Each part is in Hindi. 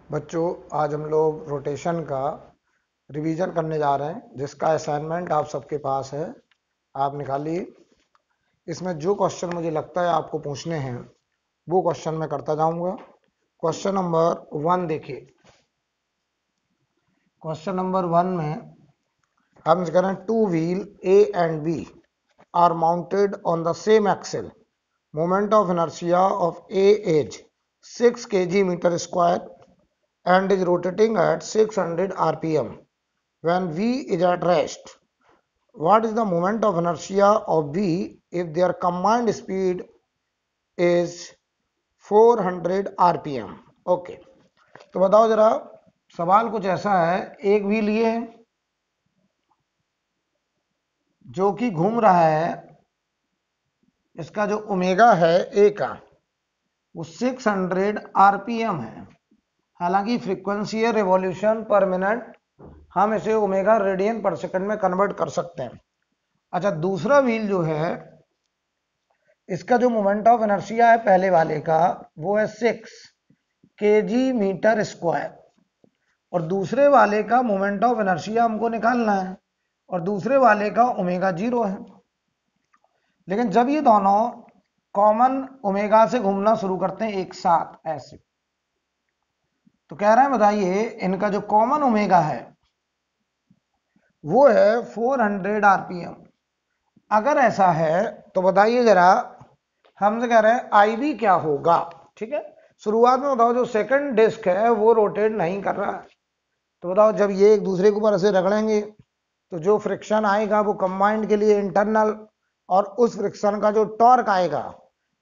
बच्चों, आज हम लोग रोटेशन का रिवीजन करने जा रहे हैं, जिसका असाइनमेंट आप सबके पास है। आप निकालिए। इसमें जो क्वेश्चन मुझे लगता है आपको पूछने हैं वो क्वेश्चन मैं करता जाऊंगा। क्वेश्चन नंबर 1 देखिए। क्वेश्चन नंबर 1 में हम करें, two wheel A and B are mounted on the same axle. Moment of inertia of A is 6 kg meter square and is rotating at 600 rpm. When V is at rest, what is the moment of inertia of B if their combined speed is 400 rpm? Okay, तो बताओ जरा। सवाल कुछ ऐसा है, एक व्हील ये है जो कि घूम रहा है, इसका जो ओमेगा है ए का वो 600 आरपीएम है। हालांकि फ्रीक्वेंसी है रिवॉल्यूशन पर मिनट, हम इसे ओमेगा रेडियन पर सेकंड में कन्वर्ट कर सकते हैं। अच्छा, दूसरा व्हील जो है इसका जो मोमेंट ऑफ इनर्शिया है पहले वाले का वो है 6 केजी मीटर स्क्वायर, और दूसरे वाले का मोमेंट ऑफ इनर्शिया हमको निकालना है, और दूसरे वाले का ओमेगा 0 है। लेकिन जब ये दोनों कॉमन ओमेगा से घूमना शुरू करते हैं एक साथ ऐसे, तो कह रहे हैं बताइए इनका जो कॉमन ओमेगा है वो है 400 आरपीएम। अगर ऐसा है तो बताइए जरा, हमसे कह रहे हैं आई बी क्या होगा। ठीक है, शुरुआत में बताओ जो सेकंड डिस्क है वो रोटेट नहीं कर रहा है, तो बताओ जब ये एक दूसरे के ऊपर ऐसे रगड़ेंगे तो जो फ्रिक्शन आएगा वो कंबाइंड के लिए इंटरनल, और उस फ्रिक्शन का जो टॉर्क आएगा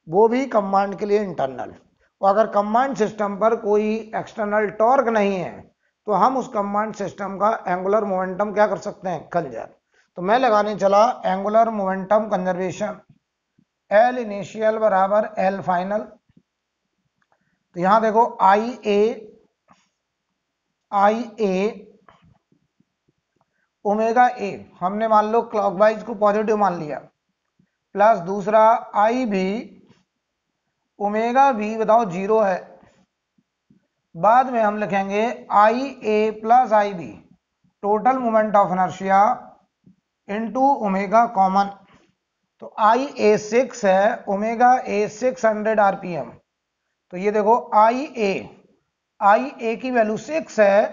वो भी कंबाइंड के लिए इंटरनल। और अगर कंबाइंड सिस्टम पर कोई एक्सटर्नल टॉर्क नहीं है तो हम उस कंबाइंड सिस्टम का एंगुलर मोमेंटम क्या कर सकते हैं, कंजर। तो मैं लगाने चला angular momentum conservation, L initial बराबर एल फाइनल। तो यहां देखो आई ए ओमेगा ए हमने मान लो क्लॉकवाइज को पॉजिटिव मान लिया, प्लस दूसरा आई बी ओमेगा बी बताओ 0 है। बाद में हम लिखेंगे I A plus I B total moment of inertia into omega common. तो आई ए 6 है, ओमेगा ए 600 आरपीएम। तो ये देखो आई ए की वैल्यू 6 है,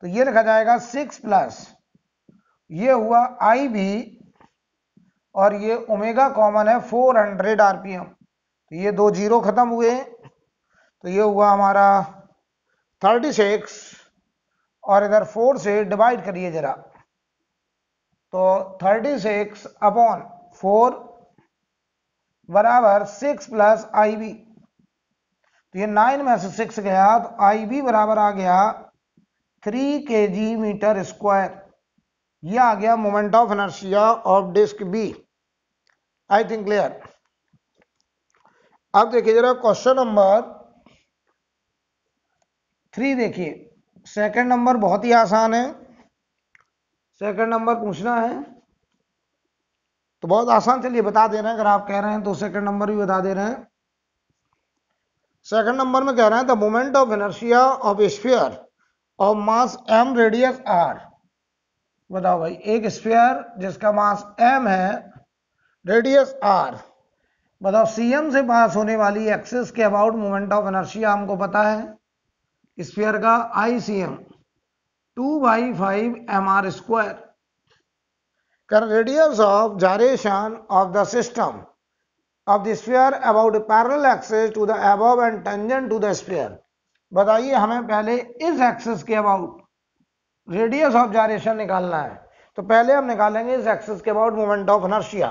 तो ये लिखा जाएगा 6 प्लस ये हुआ आई बी, और ये ओमेगा कॉमन है 400 आरपीएम। तो ये दो जीरो खत्म हुए, तो ये हुआ हमारा 36, और इधर 4 से डिवाइड करिए जरा, तो 36 अपॉन 4 बराबर 6 प्लस आई बी। तो ये 9 में से 6 गया, तो आई बी बराबर आ गया 3 kg मीटर स्क्वायर। ये आ गया moment of inertia of disc B. I think clear. अब देखिए जरा क्वेश्चन नंबर 3 देखिए। सेकंड नंबर बहुत ही आसान है, सेकंड नंबर पूछना है तो बहुत आसान, चलिए बता दे रहे हैं। अगर आप कह रहे हैं तो सेकंड नंबर भी बता दे रहे हैं। सेकंड नंबर में कह रहे हैं the moment of inertia of sphere of mass m radius r। बताओ भाई, एक स्फीयर जिसका मास m है, रेडियस r, बताओ cm से पास होने वाली एक्सिस के अबाउट मोमेंट ऑफ इनर्शिया हमको पता है स्फीयर का ICM 2/5 mr square. Radius of gyration of the system of the sphere about a parallel axis to the above and tangent to the sphere। बताइए हमें पहले इस एक्सिस के अबाउट रेडियस ऑफ जायरेशन निकालना है, तो पहले हम निकालेंगे इस एक्सिस के अबाउट मोमेंट ऑफ इनर्शिया।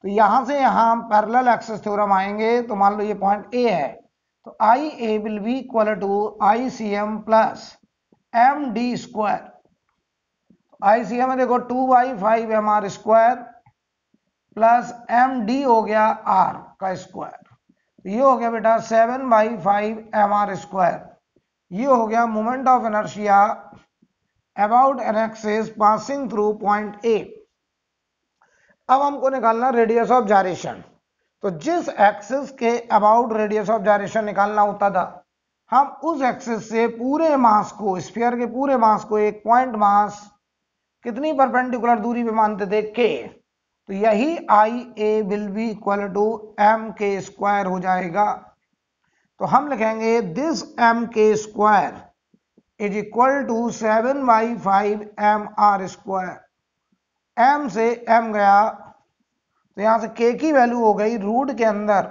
तो यहां से यहां पैरेलल एक्सिस थ्योरम आएंगे, तो मान लो ये पॉइंट ए है, तो I A will be equal to I C M plus M D square. I C M में देखो 2/5 M are square plus M D हो गया आर का स्क्वायर, तो ये हो गया बेटा 7/5 एम आर स्क्वायर। ये हो गया moment of inertia about an axis passing through point A. अब हमको निकालना रेडियस ऑफ जायरेशन। तो जिस एक्सिस के अबाउट रेडियस ऑफ जायरेशन निकालना होता था हम उस एक्सिस से पूरे मास को, स्फीयर के पूरे मास को एक पॉइंट मास कितनी परपेंडिकुलर दूरी पे मानते थे, के। तो यही I A will be equal to M K square हो जाएगा। तो हम लिखेंगे this M K square is equal to 7/5 M are square. M से एम गया तो यहां से के की वैल्यू हो गई रूट के अंदर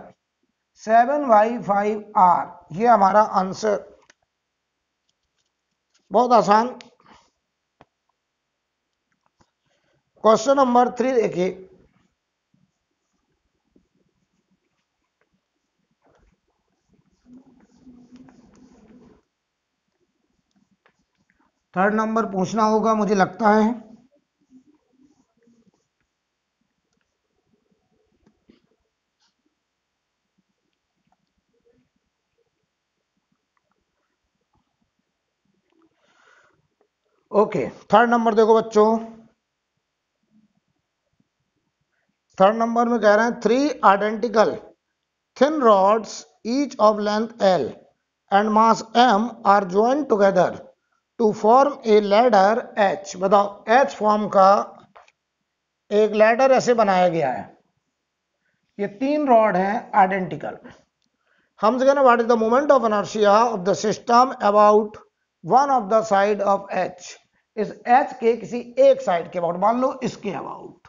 7/5 आर। ये हमारा आंसर। बहुत आसान। क्वेश्चन नंबर 3 देखिए। थर्ड नंबर पूछना होगा मुझे लगता है। ओके, थर्ड नंबर देखो बच्चों। थर्ड नंबर में कह रहे हैं 3 identical thin rods each of length L and mass M are joint together to form a ladder H। बताओ, H फॉर्म का एक लैडर ऐसे बनाया गया है। ये 3 रॉड हैं आइडेंटिकल। हम कहना what is the moment of inertia of the system about one of the side of H। इस H के किसी एक साइड के अबाउट, मान लो इसके अबाउट,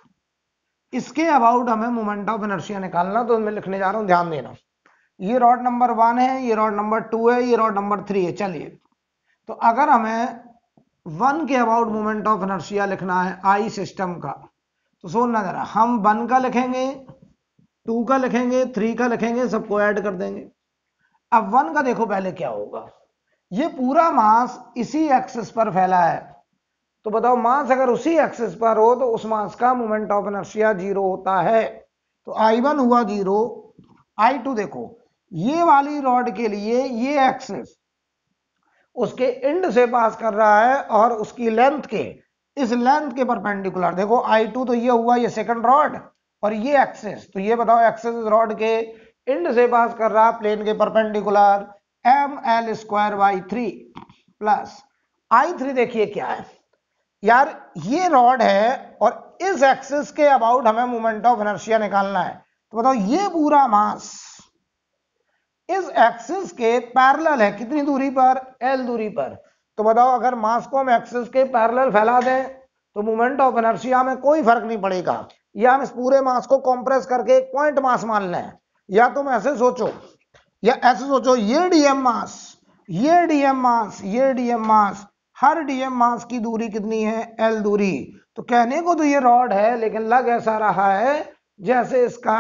इसके अबाउट हमें मोमेंट ऑफ इनर्शिया निकालना। तो मैं लिखने जा रहा हूं, ध्यान देना। ये रॉड नंबर 1 है, ये रॉड नंबर 2 है, ये रॉड नंबर 3 है। चलिए, तो अगर हमें 1 के अबाउट मोमेंट ऑफ इनर्शिया लिखना है आई सिस्टम का, तो सोचना जरा, हम 1 का लिखेंगे, 2 का लिखेंगे, 3 का लिखेंगे, सबको ऐड कर देंगे। अब 1 का देखो पहले क्या होगा। ये पूरा मास इसी एक्सिस पर फैला है। तो बताओ, मास अगर उसी एक्सिस पर हो तो उस मास का मोमेंट ऑफ इनर्शिया 0 होता है। तो I1 हुआ 0। I2 देखो, ये वाली रॉड के लिए ये एक्सिस उसके एंड से पास कर रहा है और उसकी लेंथ के, इस लेंथ के परपेंडिकुलर। देखो I2 तो ये हुआ, ये सेकंड रॉड, और ये एक्सिस, तो ये बताओ एक्सिस रॉड के एंड से पास कर रहा प्लेन के परपेंडिकुलर ml²/3 प्लस I3। देखिए क्या है यार, ये रॉड है और इस एक्सिस के अबाउट हमें मोमेंट ऑफ इनर्शिया निकालना है। तो बताओ, ये पूरा मास इस एक्सिस के पैरेलल है, कितनी दूरी पर, L दूरी पर। तो बताओ, अगर मास को हम एक्सिस के पैरेलल फैला दें तो मोमेंट ऑफ इनर्शिया में कोई फर्क नहीं पड़ेगा। या हम इस पूरे मास को कंप्रेस करके एक पॉइंट मास मान लें, या तुम ऐसे सोचो, या ऐसे सोचो, ये डीएम मास, ये डीएम मास, ये डीएम मास, हर डीएम मास की दूरी कितनी है, L दूरी। तो कहने को तो ये रॉड है, लेकिन लग ऐसा रहा है जैसे इसका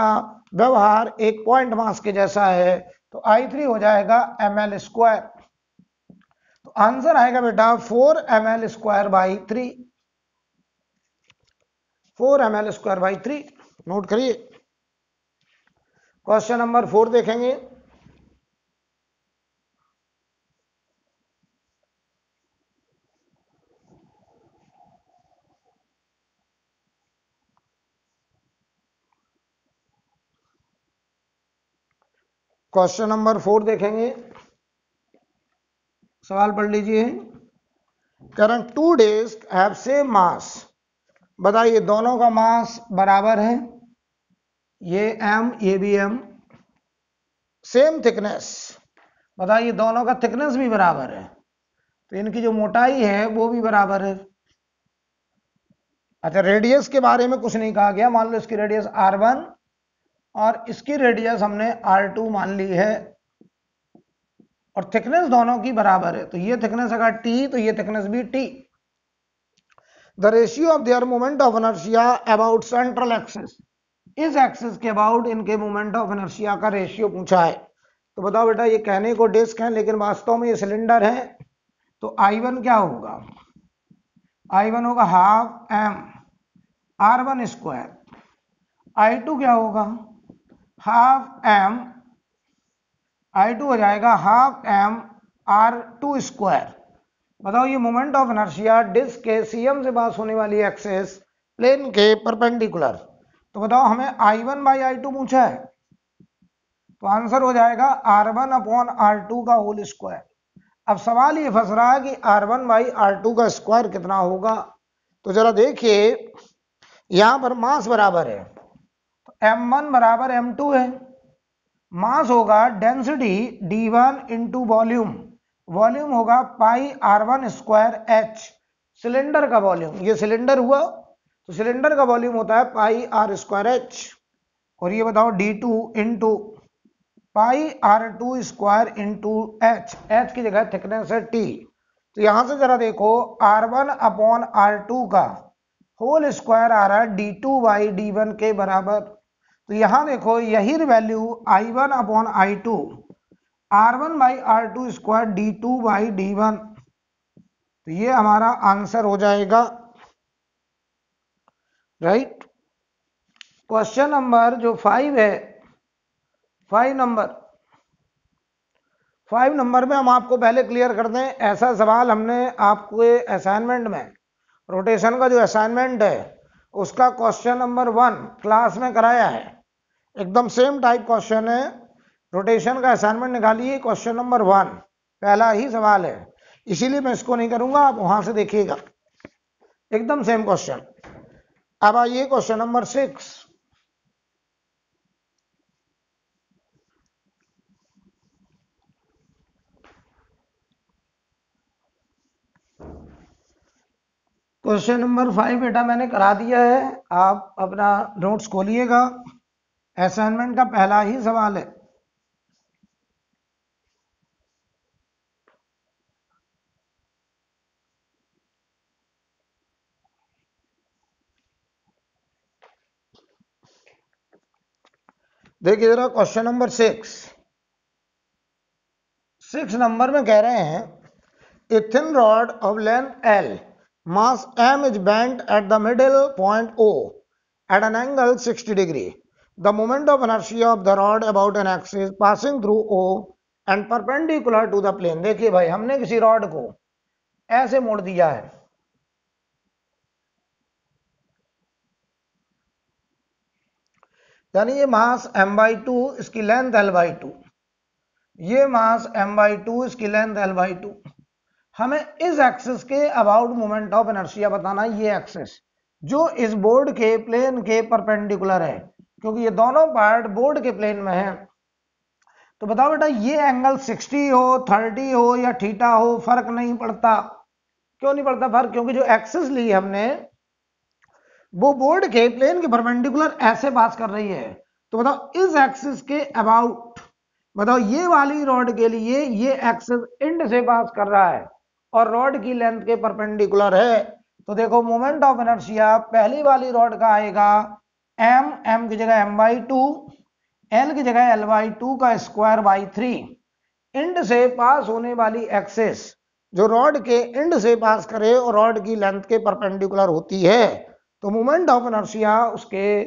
व्यवहार एक पॉइंट मास के जैसा है। तो I3 हो जाएगा ml²। तो आंसर आएगा बेटा 4 ml²/3। 4 ml²/3। नोट करिए। क्वेश्चन नंबर 4 देखेंगे। क्वेश्चन नंबर 4 देखेंगे। सवाल पढ़ लीजिए। Current 2 disc have same mass. बताइए, दोनों का मास बराबर है, ये M, ये भी M। सेम थिकनेस, बताइए दोनों का थिकनेस भी बराबर है, तो इनकी जो मोटाई है वो भी बराबर है। अच्छा, रेडियस के बारे में कुछ नहीं कहा गया। मान लो इसकी रेडियस R1 और इसकी रेडियस हमने R2 मान ली है, और थिकनेस दोनों की बराबर है। तो ये थिकनेस अगर T, तो ये थिकनेस भी T। The ratio of their moment of inertia about central axis. इस एक्सिस के अबाउट इनके मोमेंट ऑफ इनर्शिया का रेशियो पूछा है। तो बताओ बेटा, ये कहने को डिस्क है, लेकिन वास्तव में ये सिलेंडर है। तो I1 क्या होगा, I1 होगा हाफ M R1²। I2 क्या होगा, हाफ M, I2 हो जाएगा हाफ M R2²। बताओ, ये मोमेंट ऑफ इनर्शिया डिस्क के CM से पास होने वाली एक्सिस प्लेन के परपेंडिकुलर। तो बताओ, हमें I1/I2 पूछा है, तो आंसर हो जाएगा R1 अपॉन R2 का होल स्क्वायर। अब सवाल ये फंस रहा है कि R1 बाई R2 का स्क्वायर कितना होगा। तो जरा देखिए, यहां पर मास बराबर है, तो M1 बराबर M2 है, मास होगा density D1 into volume, volume होगा पाई R1 स्क्वायर H, सिलेंडर का वॉल्यूम, ये सिलेंडर हुआ तो सिलेंडर का वॉल्यूम होता है पाई R स्क्वायर H। और ये बताओ D2 into pi R2 square into H, H की जगह थिकनेस है T। तो यहां से जरा देखो, R1 अपॉन R2 का होल स्क्वायर आ रहा है D2 बाई D1 के बराबर। तो यहां देखो, यही value I1 upon I2, R1 by R2 square D2 by D1, तो ये हमारा आंसर हो जाएगा, राइट। क्वेश्चन नंबर जो 5 है, 5 नंबर में हम आपको पहले क्लियर कर दें, ऐसा सवाल हमने आपको असाइनमेंट में, रोटेशन का जो असाइनमेंट है उसका क्वेश्चन नंबर 1 क्लास में कराया है, एकदम सेम टाइप क्वेश्चन है। रोटेशन का असाइनमेंट निकालिए, क्वेश्चन नंबर 1 पहला ही सवाल है, इसीलिए मैं इसको नहीं करूंगा, आप वहां से देखिएगा, एकदम सेम क्वेश्चन। अब आइए क्वेश्चन नंबर 6। क्वेश्चन नंबर 5 बेटा मैंने करा दिया है, आप अपना नोट्स खोलिएगा, असाइनमेंट का पहला ही सवाल है। देखिए जरा क्वेश्चन नंबर 6 नंबर में कह रहे हैं, a thin rod of length L, mass M is bent at the middle point O at an angle 60 degree. The moment of inertia of the rod about an axis passing through O and perpendicular to the plane। देखिए भाई, हमने किसी रॉड को ऐसे मोड़ दिया है, यानी ये मास m/2, इसकी लेंथ l/2, ये मास m/2, इसकी लेंथ l/2। हमें इस एक्सिस के अबाउट मोमेंट ऑफ इनर्शिया बताना है, ये एक्सिस जो इस बोर्ड के प्लेन के परपेंडिकुलर है, क्योंकि ये दोनों पार्ट बोर्ड के प्लेन में है। तो बताओ बेटा, ये एंगल 60 हो, 30 हो या थीटा हो, फर्क नहीं पड़ता। क्यों नहीं पड़ता फर्क? क्योंकि जो एक्सिस ली हमने वो बोर्ड के प्लेन के परपेंडिकुलर ऐसे पास कर रही है। तो बताओ इस एक्सिस के अबाउट, बताओ ये वाली रॉड के लिए ये एक्सिस एंड से पास कर रहा है और रॉड की लेंथ के परपेंडिकुलर है। तो देखो मोमेंट ऑफ इनर्शिया पहली वाली रॉड का आएगा m की जगह m/2, l की जगह l/2 का स्क्वायर बाई 3। एंड से पास होने वाली एक्सिस जो रॉड के एंड से पास करे और रॉड की लेंथ के परपेंडिकुलर होती है, तो मोमेंट ऑफ इनर्शिया उसके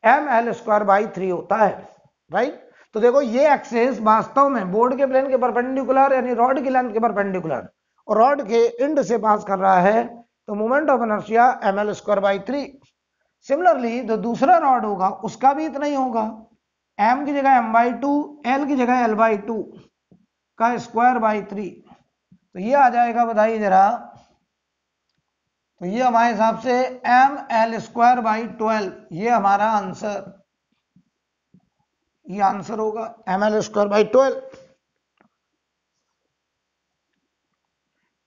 ml²/3 होता है, राइट। तो देखो ये एक्सिस वास्तव में बोर्ड के प्लेन के परपेंडिकुलर यानी रॉड की लेंथ के परपेंडिकुलर और रॉड के एंड से पास कर रहा है, तो moment of inertia ml²/3। Similarly जो दूसरा रॉड होगा उसका भी इतना ही होगा, m की जगह m/2, l की जगह l/2 का स्क्वायर बाई 3। तो ये आ जाएगा, बताइए जरा, तो ये हमारे हिसाब से ml²/12, ये हमारा आंसर, ये आंसर होगा ml²/12।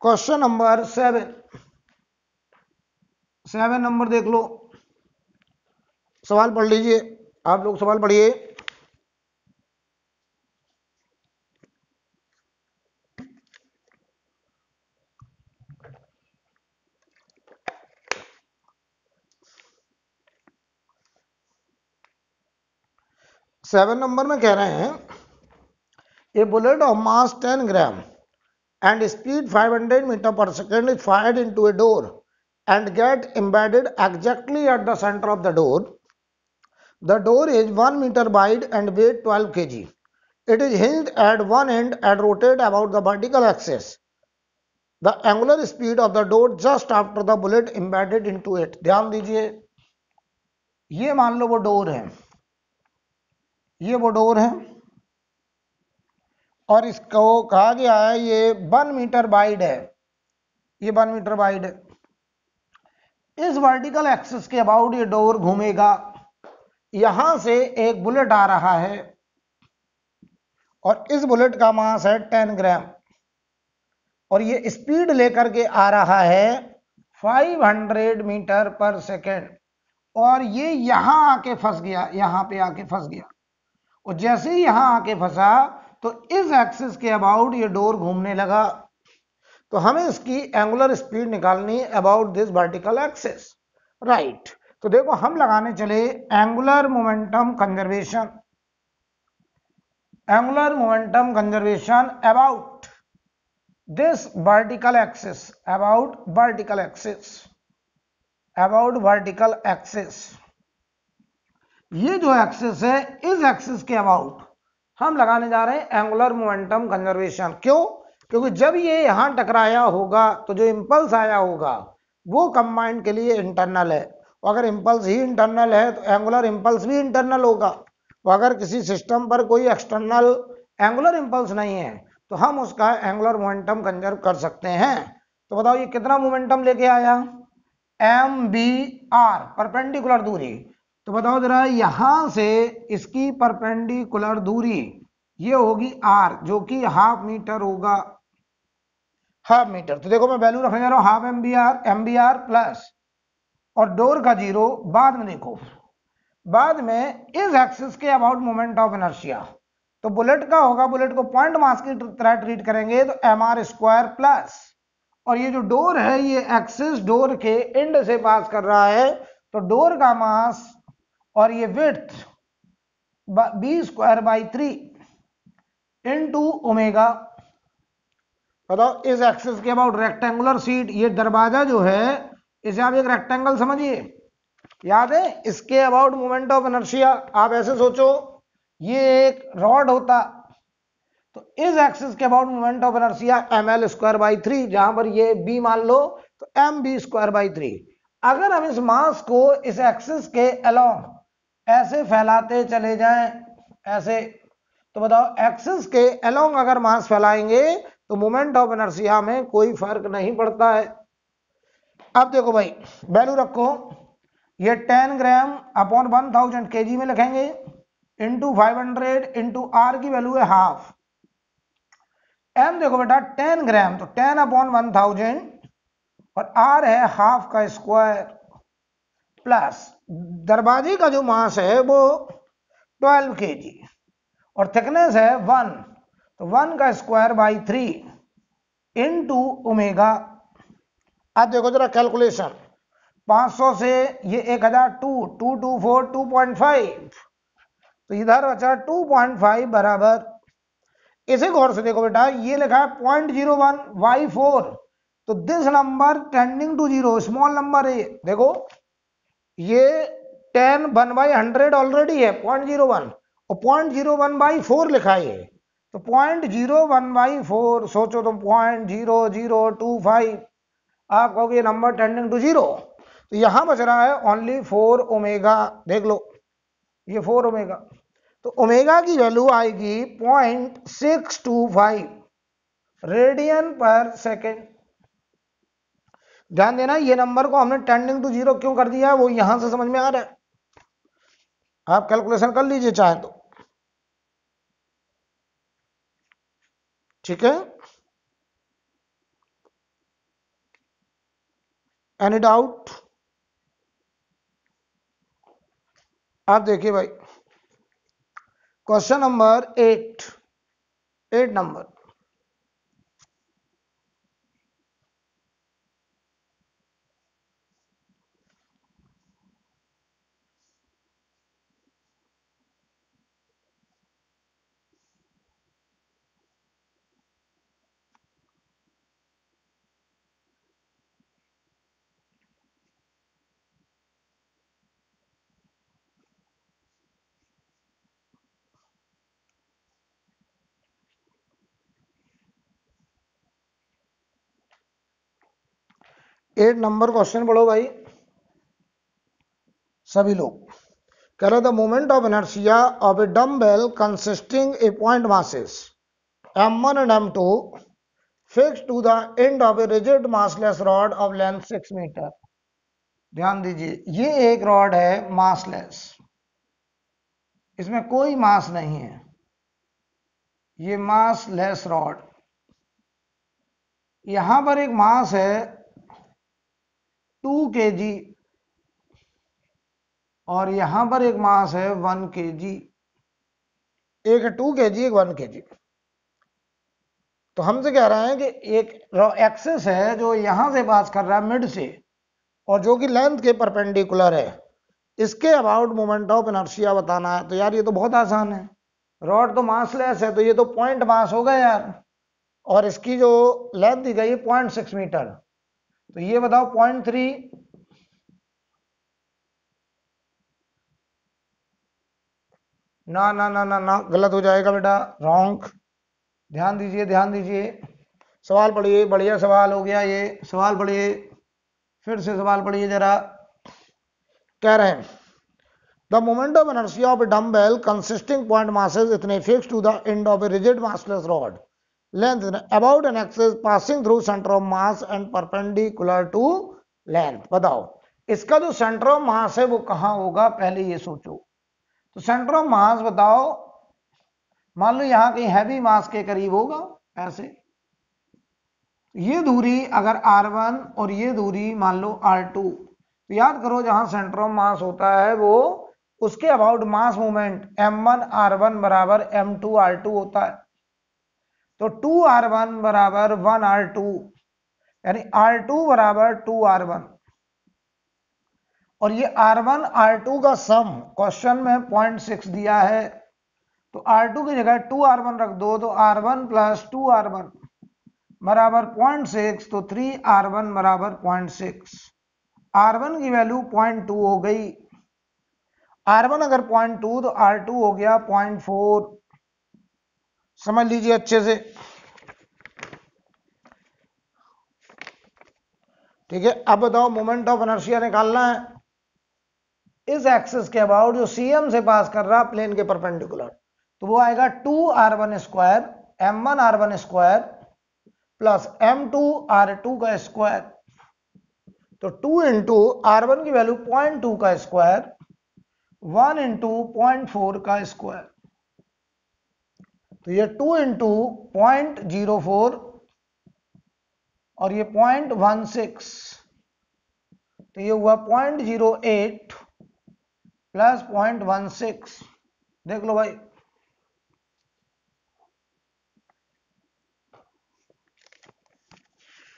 क्वेश्चन नंबर 7 नंबर देख लो, सवाल पढ़ लीजिए, आप लोग सवाल पढ़िए। सेवन नंबर में कह रहे हैं, a bullet of mass 10 gram and speed 500 meter per second is fired into a door and get embedded exactly at the center of the door. The door is 1 meter wide and weight 12 kg. It is hinged at one end and rotated about the vertical axis. The angular speed of the door just after the bullet embedded into it. ध्यान दीजिए, ये मान लो वो डोर है, ये वो डोर है, और इसको कहा गया है ये 1 मीटर वाइड है, ये 1 मीटर वाइड है। इस वर्टिकल एक्सिस के अबाउट ये डोर घूमेगा। यहां से एक बुलेट आ रहा है और इस बुलेट का मास है 10 ग्राम और ये स्पीड लेकर के आ रहा है 500 मीटर पर सेकेंड और ये यहां आके फंस गया, यहां पे आके फंस गया और जैसे ही यहां आके फंसा तो इस एक्सिस के अबाउट ये डोर घूमने लगा। तो हमें इसकी एंगुलर स्पीड निकालनी about this vertical axis, right. तो देखो हम लगाने चले angular momentum conservation, angular momentum conservation about this vertical axis, about vertical axis, about vertical axis. ये जो एक्सिस है इस एक्सिस के अबाउट हम लगाने जा रहे हैं एंगुलर मोमेंटम कंजर्वेशन। क्यों? क्योंकि जब ये यहां टकराया होगा तो जो इंपल्स आया होगा वो कंबाइंड के लिए इंटरनल है, अगर इंपल्स ही इंटरनल है तो एंगुलर इंपल्स भी इंटरनल होगा। तो अगर किसी सिस्टम पर कोई एक्सटर्नल एंगुलर इंपल्स नहीं है तो हम उसका एंगुलर मोमेंटम कंजर्व कर सकते हैं। तो बताओ ये कितना मोमेंटम लेके आया, MBR, परपेंडिकुलर दूरी। तो बताओ जरा यहां से इसकी परपेंडिकुलर दूरी ये होगी R, जो कि हाफ मीटर होगा, हाफ मीटर। तो देखो मैं वैल्यू रखने जा रहा हूं हाफ MBR प्लस और डोर का 0 बाद में। देखो बाद में इस एक्सिस के अबाउट मोमेंट ऑफ इनर्शिया, तो बुलेट का होगा, बुलेट को पॉइंट मास की तरह ट्रीट करेंगे तो MR² प्लस और ये जो डोर है ये एक्सिस डोर के एंड से पास कर रहा है तो डोर का मास और ये विड्थ B²/3 इनटू ओमेगा। बताओ इस एक्सिस के अबाउट रेक्टेंगुलर सीट, ये दरवाजा जो है इसे आप एक रेक्टेंगल समझिए, याद है इसके अबाउट मोमेंट ऑफ इनर्शिया। आप ऐसे सोचो ये एक रॉड होता तो इस एक्सिस के about moment of inertia ML²/3, जहां पर ये B मान लो तो MB²/3। अगर हम इस मास को इस एक्सिस के अलोंग ऐसे फैलाते चले जाएं ऐसे, तो बताओ एक्सिस के अलोंग अगर मास फैलाएंगे तो मोमेंट ऑफ इनर्शिया में कोई फर्क नहीं पड़ता है। अब देखो भाई वैल्यू रखो, ये 10 ग्राम अपॉन 1000 kg में लिखेंगे इंटू 500 इंटू R की वैल्यू है हाफ। M देखो बेटा 10 ग्राम तो 10 अपॉन 1000 और R है हाफ का स्क्वायर प्लस दरवाजे का जो मास है वो 12 kg और थिकनेस है 1, तो 1 का स्क्वायर बाई 3 इनटू ओमेगा। अब देखो जरा कैलकुलेशन, 500 से ये 1000, 2 2 4 2.5 तो इधर बचा 2.5 बराबर। इसे गौर से देखो बेटा ये लिखा है 0.01/4 तो this number tending to 0 small number है। देखो ये 10 1/100 ऑलरेडी है 0.01 और 0.01/4 लिखा है तो 0.01/4 सोचो तो 0.0025। आप कहोगे नंबर टेंडिंग टू 0 तो यहां बच रहा है ओनली 4 ओमेगा। देख लो ये 4 ओमेगा, तो ओमेगा की वैल्यू आएगी 0.625 रेडियन पर सेकेंड। ध्यान देना ये नंबर को हमने टेंडिंग टू 0 क्यों कर दिया है वो यहां से समझ में आ रहा है, आप कैलकुलेशन कर लीजिए चाहे तो, ठीक है। Any doubt? आप देखिए भाई question number 8 number, eight number question पढ़ो भाई सभी लोग। कह रहे the moment of inertia of a dumbbell consisting a point masses M1 and M2 fixed to the end of a rigid massless rod of length 6 metre. ध्यान दीजिए, ये एक रॉड है मासलेस, इसमें कोई मास नहीं है, ये मासलेस रॉड। यहां पर एक मास है 2 kg और यहां पर एक मास है 1 kg। एक है 2 kg, एक 1 kg। तो हमसे कह रहे हैं कि एक एक्सिस है जो यहां से पास कर रहा है मिड से, और जो कि लेंथ के परपेंडिकुलर है, इसके अबाउट मोमेंट ऑफ इनर्शिया बताना है। तो यार ये तो बहुत आसान है, रॉड तो मासलेस है, तो ये तो पॉइंट मास होगा यार, और इसकी जो लेंथ दी गई है 0.6 मीटर, तो ये बताओ 0.3। ना ना ना ना ना, गलत हो जाएगा बेटा, रॉन्ग। ध्यान दीजिए, ध्यान दीजिए, सवाल पढ़िए, बढ़िया सवाल हो गया ये, सवाल पढ़िए, फिर से सवाल पढ़िए जरा। कह रहे हैं the moment of inertia of a dumbbell consisting point masses इतने fix to the end of a rigid massless rod length about an axis passing through centre of mass and perpendicular to length. बताओ इसका जो सेंटर ऑफ मास है वो कहां होगा, पहले ये सोचो। तो सेंटर ऑफ मास बताओ, मान लो यहां कहीं हैवी मास के करीब होगा ऐसे। ये दूरी अगर r1 और ये दूरी मान लो r2, तो याद करो जहां सेंटर ऑफ मास होता है वो उसके about mass movement m1 r1 बराबर m2 r2 होता है। तो 2 r1 बराबर 1 r2, यानी r2 बराबर 2 r1, और ये r1 r2 का सम क्वेश्चन में 0.6 दिया है, तो r2 की जगह 2 r1 रख दो, तो r1 प्लस 2 r1 बराबर 0.6, तो 3 r1 बराबर 0.6। r1 की वैल्यू 0.2 हो गई, r1 अगर 0.2 तो r2 हो गया 0.4। समझ लीजिए अच्छे से, ठीक है। अब बताओ मोमेंट ऑफ इनर्शिया निकालना है इस एक्सिस के अबाउट जो CM से पास कर रहा प्लेन के परपेंडिकुलर, तो वो आएगा 2 r1 square m1 r1 square plus m2 r2 का स्क्वायर। तो 2 इंटू r1 की वैल्यू 0.2 का स्क्वायर, 1 इंटू 0.4 का स्क्वायर, तो ये 2 इंटू 0.04 और ये 0.16, तो ये हुआ 0.08 प्लस 0.16। देख लो भाई,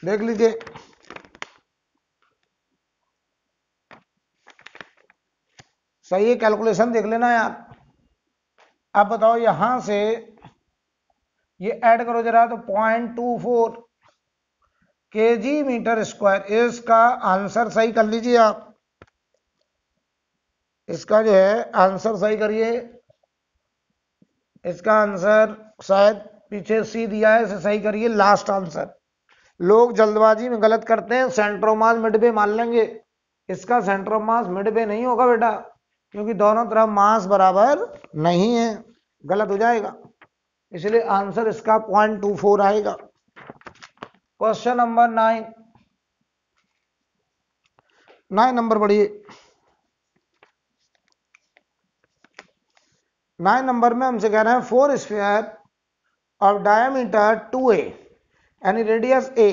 देख लीजिए, सही है, कैलकुलेशन देख लेना यार। अब बताओ यहां से ये ऐड करो जरा, तो 0.24 kg मीटर स्क्वायर, इसका आंसर सही कर लीजिए आप, इसका जो है आंसर सही करिए। इसका आंसर शायद पीछे सी दिया है, इसे सही करिए, लास्ट आंसर। लोग जल्दबाजी में गलत करते हैं, सेंटर ऑफ मास मिड पे मान लेंगे, इसका सेंटर ऑफ मास मिड पे नहीं होगा बेटा, क्योंकि दोनों तरफ मास बराबर नहीं है, गलत हो जाएगा, इसलिए आंसर इसका 0.24 आएगा। क्वेश्चन नंबर 9 नंबर पढ़िए। 9 नंबर में हमसे कह रहे हैं 4 sphere of diameter 2a and radius a,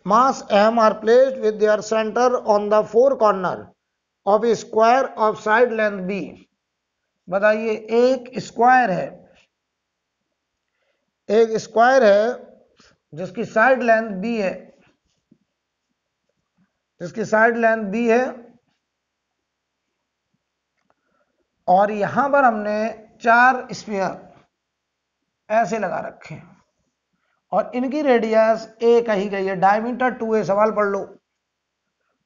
mass m are placed with their center on the four corner of a square of side length b। बताइए एक स्क्वायर है, एक स्क्वायर है जिसकी साइड लेंथ b है, जिसकी साइड लेंथ b है, और यहां पर हमने 4 स्फीयर ऐसे लगा रखे हैं और इनकी रेडियस a कही गई है, डायमीटर 2a। सवाल पढ़ लो,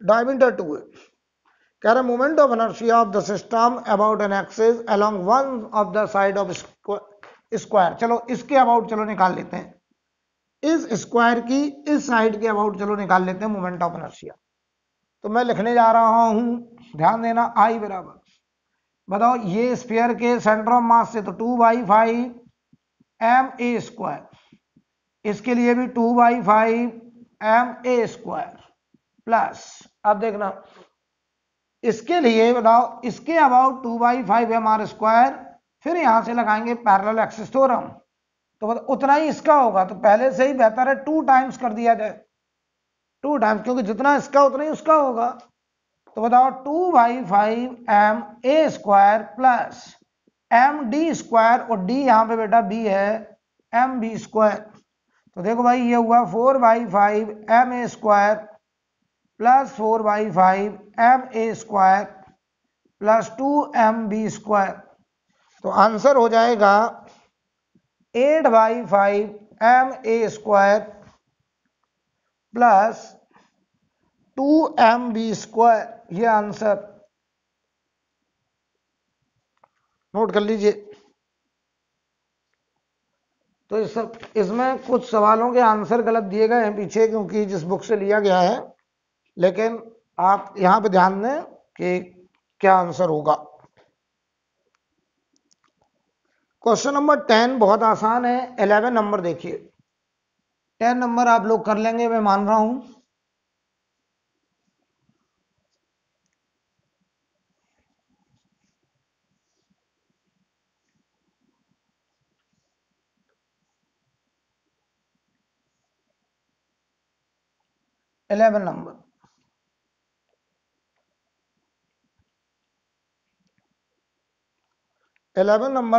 डायमीटर 2a। कह रहे moment of inertia of the system about an axis along one of the side of square. चलो इसके अबाउट चलो निकाल लेते हैं, इस स्क्वायर की इस साइड के अबाउट चलो निकाल लेते हैं मोमेंट ऑफ इनर्शिया। तो मैं लिखने जा रहा हूं, ध्यान देना, I बराबर, बताओ ये स्फीयर के सेंटर ऑफ मास से तो 2/5 ma स्क्वायर इसके लिए भी 2/5 ma² प्लस, अब देखना इसके लिए बताओ, इसके अबाउट 2/5 mr², फिर यहां से लगाएंगे पैरेलल एक्सिस थ्योरम, तो उतना ही इसका होगा, तो पहले से ही बेहतर है 2 टाइम्स कर दिया जाए, 2 टाइम्स, क्योंकि जितना इसका उतना ही उसका होगा। तो बताओ 2/5 ma² प्लस md² और d यहां पे बेटा b है mb²। तो देखो भाई ये हुआ 4/5 ma² plus 4/5 ma² plus 2mb²। तो आंसर हो जाएगा 8/5 ma² प्लस 2mb²। ये आंसर नोट कर लीजिए। तो इसमें कुछ सवालों के आंसर गलत दिए गए हैं पीछे, क्योंकि जिस बुक से लिया गया है, लेकिन आप यहां पे ध्यान दें कि क्या आंसर होगा। क्वेश्चन नंबर 10 बहुत आसान है। 11 नंबर देखिए, 10 नंबर आप लोग कर लेंगे, मैं मान रहा हूं। इलेवन नंबर,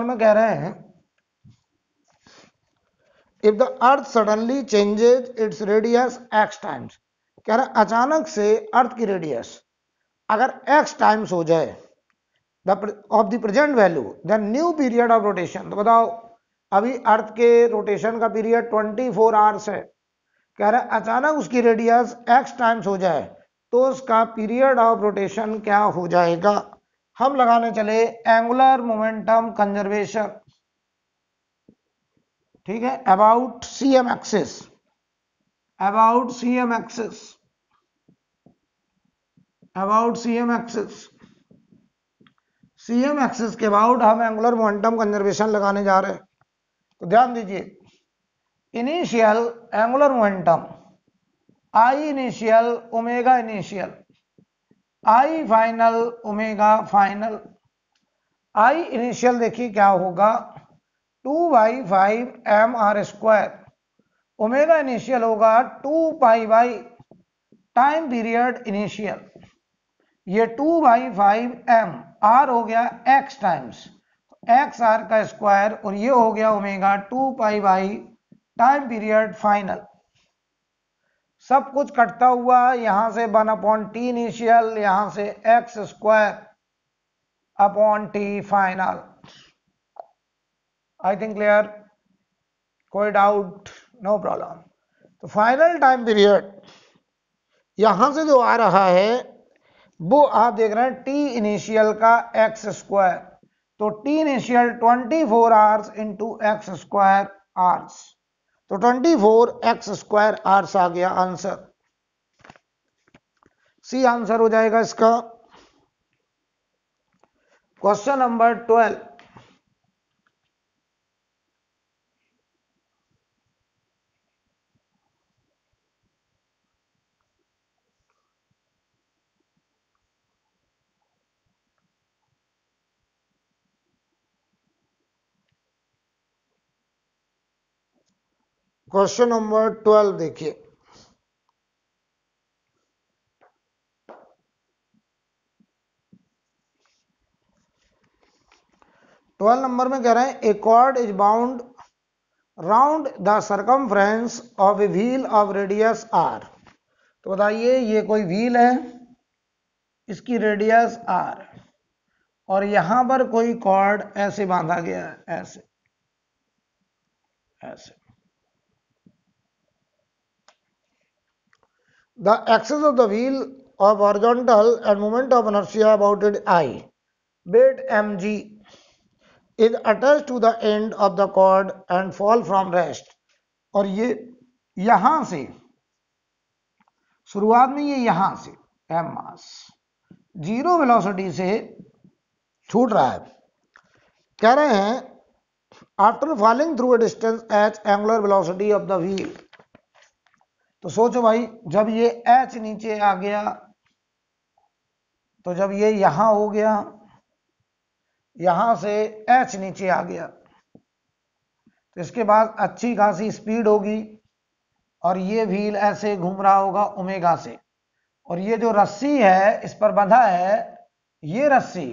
में कह रहे हैं if the earth suddenly changes its radius x times, कह रहे अचानक से अर्थ की रेडियस अगर x टाइम्स हो जाए of the present value, then new period of rotation. तो बताओ अभी अर्थ के रोटेशन का पीरियड 24 आवर्स है, कह रहे अचानक उसकी रेडियस x टाइम्स हो जाए तो उसका पीरियड ऑफ रोटेशन क्या हो जाएगा। हम लगाने चले एंगुलर मोमेंटम कंजर्वेशन, ठीक है, about CM axis, about CM axis, about CM axis, CM axis के अबाउट हम एंगुलर मोमेंटम कंजर्वेशन लगाने जा रहे हैं। तो ध्यान दीजिए, initial angular momentum I initial omega initial, I final omega final. I initial देखिए क्या होगा 2/5 mr², ओमेगा इनिशियल होगा 2π टाइम पीरियड इनिशियल। ये 2/5m, r हो गया x टाइम्स, x r का स्क्वायर, और ये हो गया ओमेगा 2π टाइम पीरियड फाइनल। सब कुछ कटता हुआ यहां से 1/t इनिशियल, यहां से x² t final. I think clear, कोई डाउट? No problem. तो फाइनल टाइम पीरियड यहां से जो आ रहा है वो आप देख रहे हैं t इनिशियल का x², तो t initial 24 hours into x² hours, तो 24 x² आवर्स आ गया आंसर। सी आंसर हो जाएगा इसका। क्वेश्चन नंबर 12, क्वेश्चन नंबर 12 देखिए, नंबर में कह रहे हैं a chord is bound round the circumference of a wheel of radius r। तो बताइए ये कोई व्हील है, इसकी रेडियस r है, और यहां पर कोई कॉर्ड ऐसे बांधा गया है, ऐसे ऐसे। The axis of the wheel of horizontal and moment of inertia about it I, weight mg, is attached to the end of the cord and fall from rest। और ये यहां से शुरुआत में ये यहां से m मास जीरो वेलोसिटी से छूट रहा है। कह रहे हैं after falling through a distance h angular velocity of the wheel. तो सोचो भाई, जब ये h नीचे आ गया, तो जब ये यहां हो गया, यहां से h नीचे आ गया, तो इसके बाद अच्छी खासी स्पीड होगी और ये व्हील ऐसे घूम रहा होगा ओमेगा से, और ये जो रस्सी है इस पर बंधा है, ये रस्सी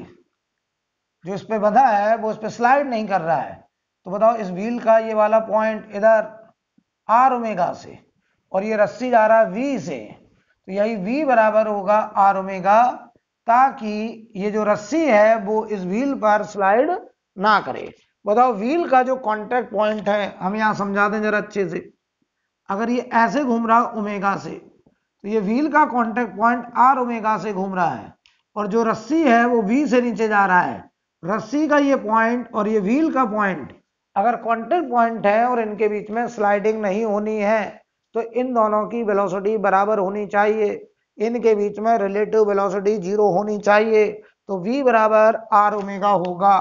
जो इस पे बंधा है वो इस पे स्लाइड नहीं कर रहा है। तो बताओ इस व्हील का ये वाला पॉइंट इधर आर ओमेगा से, और ये रस्सी जा रहा है वी से, तो यही वी बराबर होगा आर ओमेगा, ताकि ये जो रस्सी है वो इस व्हील पर स्लाइड ना करे। बताओ व्हील का जो कांटेक्ट पॉइंट है, हम यहां समझा दें जरा अच्छे से। अगर ये ऐसे घूम रहा ओमेगा से, तो ये व्हील का कांटेक्ट पॉइंट आर ओमेगा से घूम रहा है, और जो रस्सी है वो वी से नीचे जा रहा है। रस्सी का ये पॉइंट और ये व्हील का पॉइंट अगर कांटेक्ट पॉइंट है और इनके बीच में स्लाइडिंग नहीं होनी है, तो इन दोनों की वेलोसिटी बराबर होनी चाहिए, इनके बीच में रिलेटिव वेलोसिटी 0 होनी चाहिए। तो v बराबर आर ओमेगा होगा।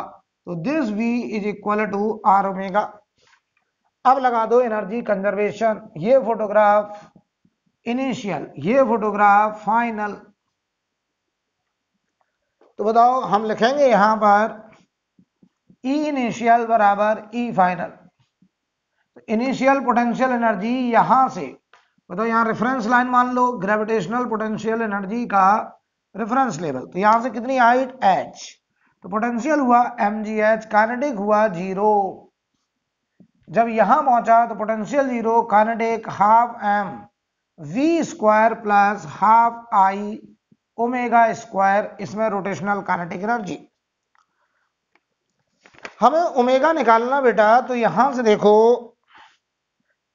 तो this v is equal to r omega. अब लगा दो एनर्जी कंजर्वेशन। ये फोटोग्राफ इनिशियल, ये फोटोग्राफ फाइनल। तो बताओ हम लिखेंगे यहां पर E इनिशियल बराबर E final. Initial potential energy यहां से, बताओ यहां रेफरेंस लाइन मान लो, ग्रेविटेशनल पोटेंशियल एनर्जी का रेफरेंस लेवल, तो यहां से कितनी हाइट h, तो पोटेंशियल हुआ mgh, काइनेटिक हुआ 0। जब यहां पहुंचा तो potential 0, kinetic half m v square plus half i omega square, इसमें रोटेशनल काइनेटिक एनर्जी। हमें ओमेगा निकालना बेटा, तो यहां से देखो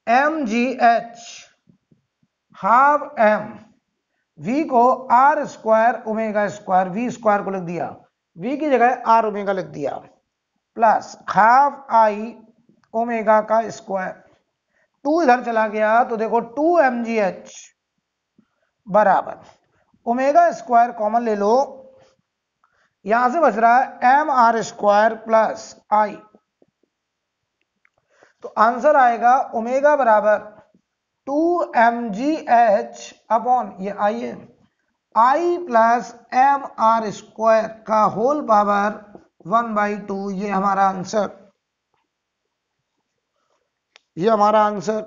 mgh हाफ m, v को r square omega square, v square को लिख दिया, v की जगह r ओमेगा लिख दिया, प्लस हाफ i ओमेगा का स्क्वायर, 2 इधर चला गया तो देखो 2 mgh बराबर ओमेगा स्क्वायर कॉमन ले लो, यहां से बच रहा है एम आर स्क्वायर प्लस आई। तो आंसर आएगा ओमेगा बराबर 2mgh अपॉन ये आई है, आई प्लस एम आर स्क्वायर का होल पावर 1/2। ये हमारा आंसर, ये हमारा आंसर।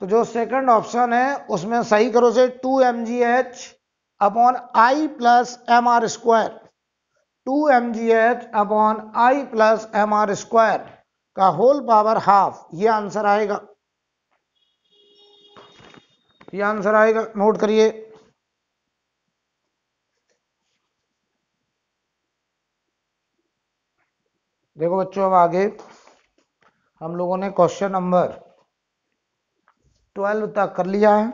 तो जो सेकंड ऑप्शन है उसमें सही करो से 2mgh upon I plus m are square, 2mgh upon I plus m are square का होल पावर हाफ, ये आंसर आएगा, ये आंसर आएगा, नोट करिए। देखो बच्चों, अब आगे हम लोगों ने क्वेश्चन नंबर 12 तक कर लिया है।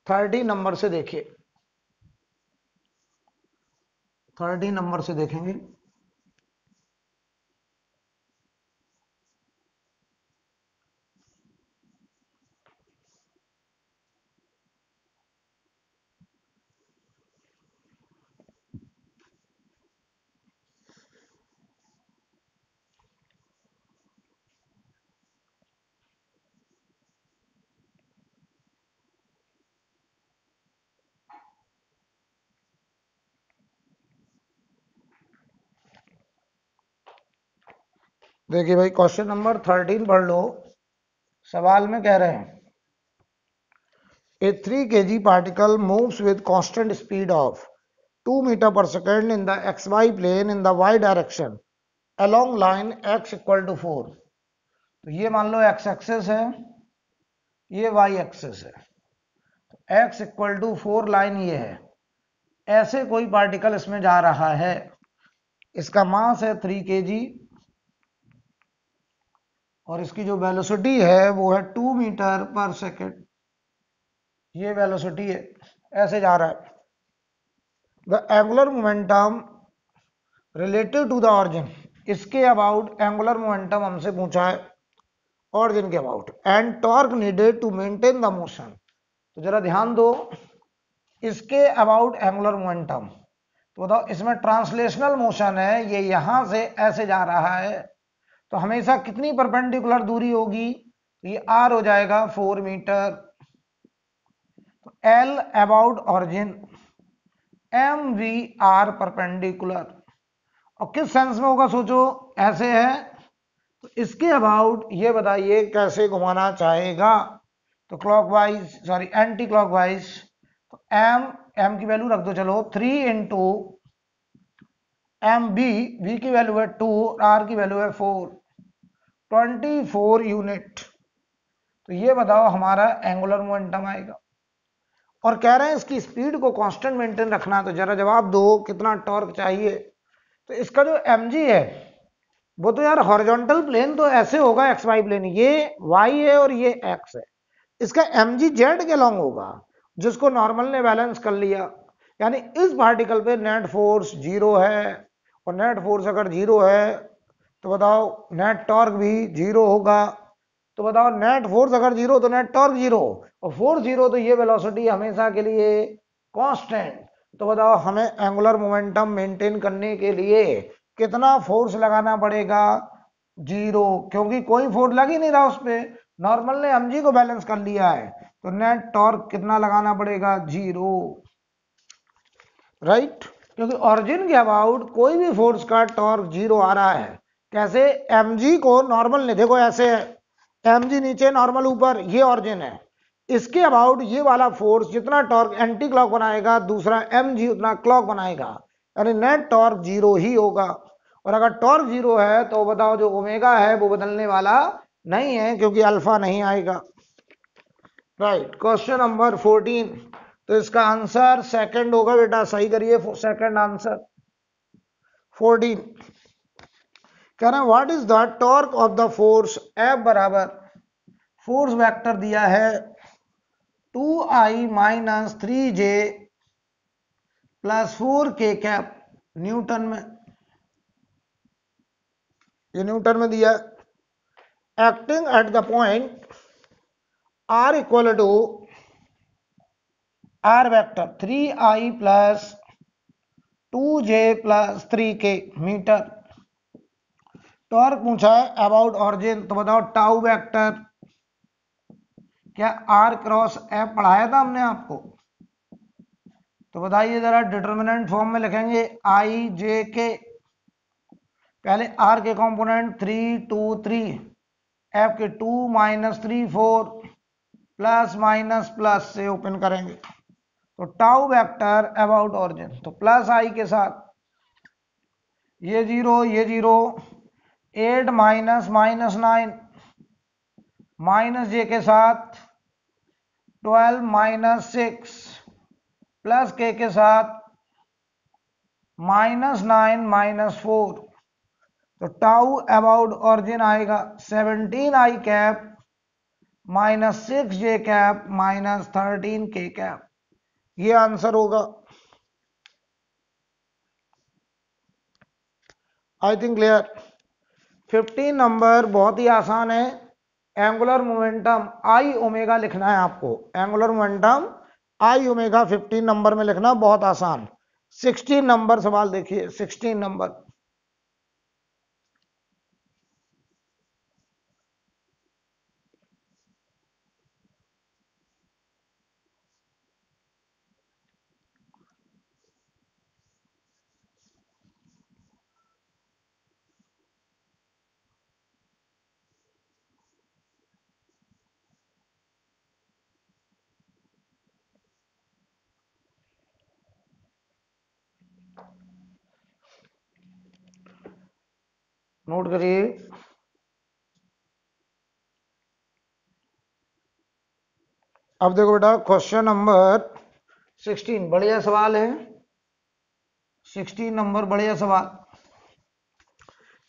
30 नंबर से देखिए, 30 नंबर से देखेंगे। देखिए भाई, क्वेश्चन नंबर 13 पढ़ लो। सवाल में कह रहे हैं a 3 kg particle moves with constant speed of 2 metre per second in the xy plane in the y direction along line x equal to 4। तो ये मान लो x एक्सिस है, ये y एक्सिस है, x इक्वल टू 4 लाइन ये है। ऐसे कोई पार्टिकल इसमें जा रहा है, इसका मास है 3 kg और इसकी जो वेलोसिटी है वो है 2 मीटर पर सेकेंड। ये वेलोसिटी है, ऐसे जा रहा है। The angular momentum related to the origin, इसके अबाउट एंगुलर मोमेंटम हमसे पूछा है, ऑरिजिन के about, and torque needed to maintain the motion. तो जरा ध्यान दो, इसके अबाउट एंगुलर मोमेंटम, तो बताओ इसमें ट्रांसलेशनल मोशन है, ये यहां से ऐसे जा रहा है तो हमेशा कितनी परपेंडिकुलर दूरी होगी, तो ये r हो जाएगा 4 मीटर। तो L about origin, m v r perpendicular, और किस सेंस में होगा सोचो, ऐसे है तो इसके अबाउट ये बताइए कैसे घुमाना चाहेगा, तो क्लॉकवाइज सॉरी एंटी क्लॉकवाइज। तो एम की वैल्यू रख दो चलो 3 इंटू एम बी की वैल्यू है 2, आर की वैल्यू है 4, 24 यूनिट। तो ये बताओ हमारा एंगुलर मोमेंटम आएगा, और कह रहे हैं इसकी स्पीड को कांस्टेंट मेंटेन रखना। तो जरा जवाब दो कितना टॉर्क चाहिए। तो इसका जो mg है वो तो यार हॉरिजॉन्टल प्लेन तो ऐसे होगा एक्स वाई प्लेन, ये y है और ये x है, इसका mg z के लॉन्ग होगा, जिसको नॉर्मल ने बैलेंस कर लिया। यानी इस पार्टिकल पे नेट फोर्स जीरो है, और नेट फोर्स अगर जीरो है तो बताओ नेट टॉर्क भी जीरो होगा। तो बताओ नेट फोर्स अगर जीरो तो नेट टॉर्क जीरो, और फोर्स जीरो तो ये वेलोसिटी हमेशा के लिए कांस्टेंट। तो बताओ हमें एंगुलर मोमेंटम मेंटेन करने के लिए कितना फोर्स लगाना पड़ेगा, जीरो, क्योंकि कोई फोर्स लग ही नहीं रहा उस पर, नॉर्मल ने mg को बैलेंस कर लिया है। तो नेट टॉर्क कितना लगाना पड़ेगा, जीरो, राइट। क्योंकि ऑरिजिन के अबाउट कोई भी फोर्स का टॉर्क जीरो आ रहा है। कैसे, mg को नॉर्मल ने देखो ऐसे है, mg नीचे नॉर्मल ऊपर, ये ऑरिजिन है, इसके अबाउट ये वाला फोर्स जितना टॉर्क एंटी क्लॉक बनाएगा दूसरा mg उतना क्लॉक बनाएगा, यानी नेट टॉर्क जीरो ही होगा। और अगर टॉर्क जीरो है तो बताओ जो ओमेगा है वो बदलने वाला नहीं है, क्योंकि अल्फा नहीं आएगा, राइट। क्वेश्चन नंबर 14, तो इसका आंसर सेकंड होगा बेटा, सही करिए सेकंड आंसर 14। कह रहे हैं what is the torque of the force F बराबर, फोर्स वेक्टर दिया है 2i minus 3j plus 4k cap Newton में, ये न्यूटन में दिया है। Acting at the point r equal to r vector 3i plus 2j plus 3k metre. Torque पूछा है अबाउट ऑरिजिन, तो बताओ टाउ वेक्टर, क्या r क्रॉस f पढ़ाया था हमने आपको, तो बताइए जरा, डिटर्मिनेंट फॉर्म में लिखेंगे आई जे के, पहले r के कंपोनेंट 3 2 3, f के 2 माइनस 3 4, प्लस माइनस प्लस से ओपन करेंगे, तो टाउ वेक्टर अबाउट ऑरिजिन, तो प्लस आई के साथ ये जीरो 8 माइनस माइनस 9, माइनस जे के साथ 12 माइनस 6, प्लस के साथ माइनस 9 माइनस 4, तो टाउ अबाउट ऑरिजिन आएगा 17 आई कैप माइनस 6 जे कैप माइनस 13 के कैप, ये आंसर होगा। I think clear. 15 नंबर बहुत ही आसान है, एंगुलर मोमेंटम आई ओमेगा लिखना है आपको, एंगुलर मोमेंटम आई ओमेगा 15 नंबर में लिखना बहुत आसान। 16 नंबर सवाल देखिए, 16 नंबर, नोट करिए। अब देखो बेटा क्वेश्चन नंबर 16 बढ़िया सवाल है, 16 नंबर बढ़िया सवाल।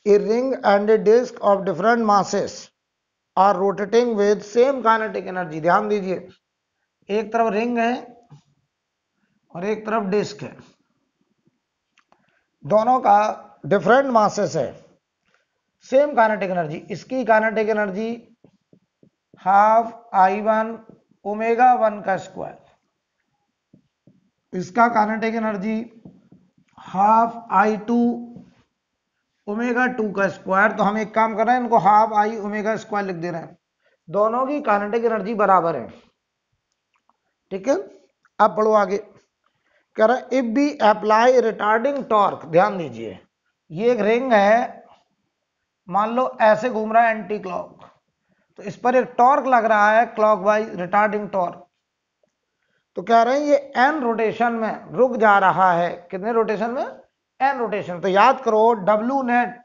A ring and a disc of different masses are rotating with same kinetic energy. ध्यान दीजिए, एक तरफ रिंग है और एक तरफ डिस्क है, दोनों का डिफरेंट मासेस है, सेम काइनेटिक एनर्जी। इसकी kinetic energy half I1 omega 1 का स्क्वायर, इसका kinetic energy half I2 omega 2 का स्क्वायर। तो हम एक काम कर रहे हैं, इनको हाफ आई ओमेगा स्क्वायर लिख दे रहे हैं। दोनों की काइनेटिक एनर्जी बराबर है, ठीक है। अब पढ़ो आगे, कह रहा है if we apply retarding torque, ध्यान दीजिए ये एक रिंग है, मान लो ऐसे घूम रहा है एंटी क्लॉक, तो इस पर एक टॉर्क लग रहा है क्लॉकवाइज, रिटार्डिंग टॉर्क। तो कह रहे हैं ये एन रोटेशन में रुक जा रहा है, कितने रोटेशन में, एन रोटेशन। तो याद करो W net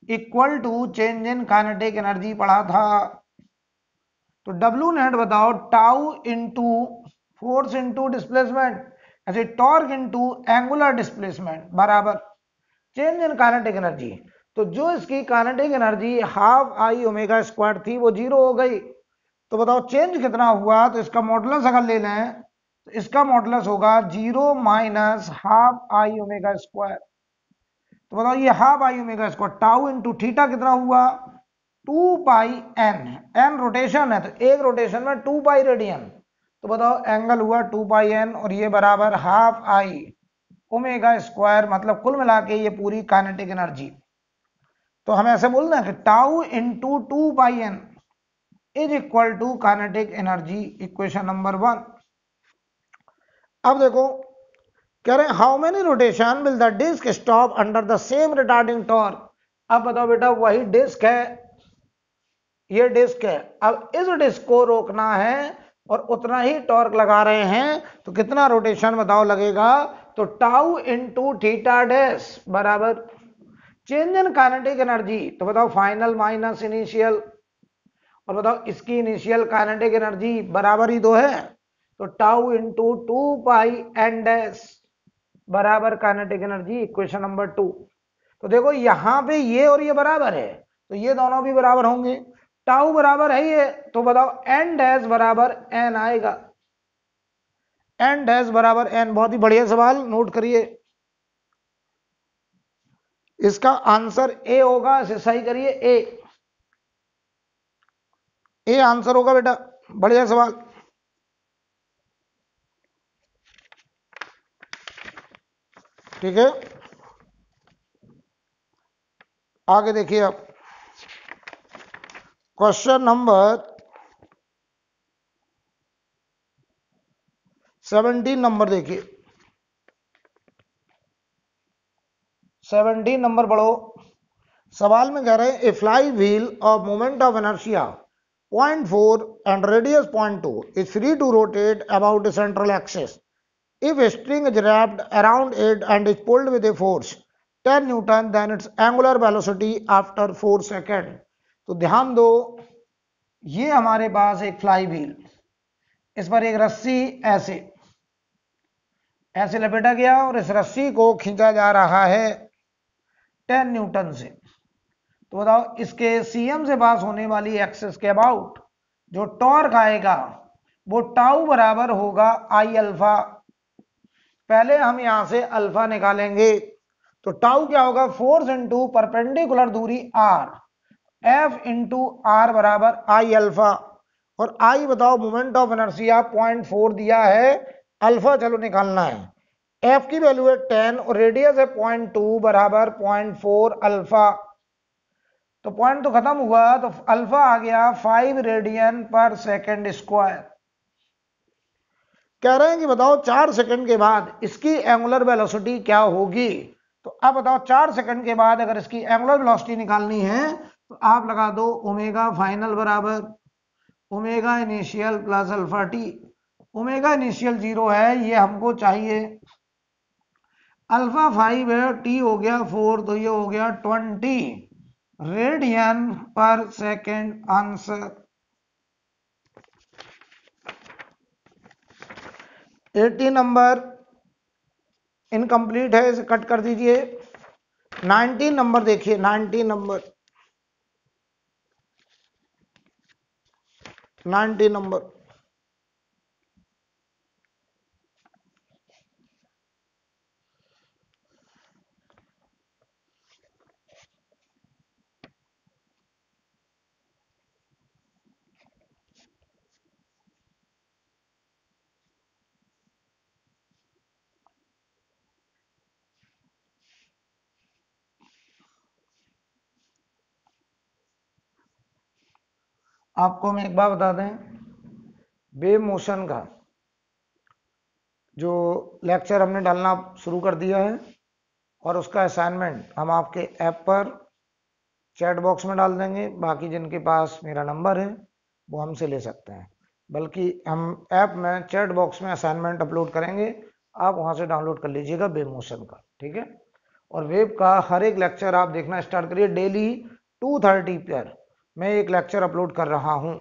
equal to change in kinetic energy पढ़ा था। तो डब्ल्यू नेट बताओ, tau into force into displacement, ऐसे टॉर्क इंटू एंगुलर डिस्प्लेसमेंट बराबर चेंज इन काइनेटिक एनर्जी। तो जो इसकी kinetic energy half I omega square थी वो जीरो हो गई। तो बताओ चेंज कितना हुआ, तो इसका मॉडुलस अगर ले लें तो इसका मॉडुलस होगा zero minus half I omega square. तो बताओ ये half I omega square tau into theta कितना हुआ, 2 पाई एन, एन रोटेशन है तो एक रोटेशन में 2 पाई रेडियन। तो बताओ एंगल हुआ 2 पाई एन और ये बराबर हाफ आई ओमेगा स्क्वायर, मतलब कुल मिला के ये पूरी काइनेटिक एनर्जी। तो हमें ऐसे बोलना है कि tau into 2 pi n is equal to kinetic energy, equation number 1। अब देखो कह रहे हैं how many rotation will the disc stop under the same retarding torque. अब बताओ बेटा वही डिस्क है, ये डिस्क है, अब इस डिस्क को रोकना है और उतना ही टॉर्क लगा रहे हैं, तो कितना रोटेशन बताओ लगेगा, तो टाउ इंटू थीटा डैश बराबर चेंज इन काइनेटिक एनर्जी। तो बताओ फाइनल माइनस इनिशियल, और बताओ इसकी इनिशियल काइनेटिक एनर्जी बराबर ही दो है, तो tau into 2 pi N dash बराबर काइनेटिक एनर्जी, इक्वेशन नंबर 2। तो देखो यहां पे ये और ये बराबर है, तो ये दोनों भी बराबर होंगे, टाउ बराबर है ये, तो बताओ एन डैश बराबर एन आएगा, एन डैश बराबर एन। बहुत ही बढ़िया सवाल, नोट करिए, इसका आंसर ए होगा, इसे सही करिए, ए आंसर होगा बेटा, बढ़िया सवाल। ठीक है, आगे देखिए आप क्वेश्चन नंबर 17 नंबर देखिए, 17 नंबर पढ़ो। सवाल में कह रहे हैं a flywheel of moment of inertia 0.4 and radius 0.2 is free to rotate about a central axis if a string is wrapped around it and is pulled with a force 10 Newton, then its angular velocity after 4 seconds। तो ध्यान दो, ये हमारे पास एक फ्लाई व्हील, इस पर एक रस्सी ऐसे ऐसे लपेटा गया और इस रस्सी को खींचा जा रहा है 10 न्यूटन से। तो बताओ इसके सीएम से पास होने वाली एक्सिस के अबाउट जो टॉर्क आएगा वो टाउ बराबर होगा आई अल्फा। पहले हम यहां से अल्फा निकालेंगे, तो टाउ क्या होगा, फोर्स इंटू परपेंडिकुलर दूरी आर, एफ इंटू आर बराबर आई अल्फा। और आई बताओ मोमेंट ऑफ इनर्शिया 0.4 दिया है, अल्फा चलो निकालना है, एफ की वैल्यू है 10 और रेडियस है 0.2 बराबर 0.4 अल्फा। तो पॉइंट तो खत्म हुआ, तो अल्फा आ गया 5 रेडियन पर सेकेंड स्क्वायर। कह रहे हैं कि बताओ 4 सेकंड के बाद इसकी एंगुलर वेलोसिटी क्या होगी। तो अब बताओ 4 सेकंड के बाद अगर इसकी एंगुलर वेलोसिटी निकालनी है तो आप लगा दो ओमेगा फाइनल बराबर omega initial plus alpha T. Omega initial 0 है, ये हमको चाहिए, अल्फा 5 है, टी हो गया 4, तो ये हो गया 20 रेडियन पर सेकेंड आंसर। 80 नंबर इनकम्प्लीट है, इसे कट कर दीजिए। 19 नंबर देखिए, 19 नंबर, 19 नंबर आपको हम एक बार बता दें, वेव मोशन का जो लेक्चर हमने डालना शुरू कर दिया है और उसका असाइनमेंट हम आपके ऐप पर चैट बॉक्स में डाल देंगे। बाकी जिनके पास मेरा नंबर है वो हमसे ले सकते हैं, बल्कि हम ऐप में चैट बॉक्स में असाइनमेंट अपलोड करेंगे, आप वहां से डाउनलोड कर लीजिएगा वेव मोशन का, ठीक है। और वेव का हर एक लेक्चर आप देखना स्टार्ट करिए। डेली 2:30 पर मैं एक लेक्चर अपलोड कर रहा हूं।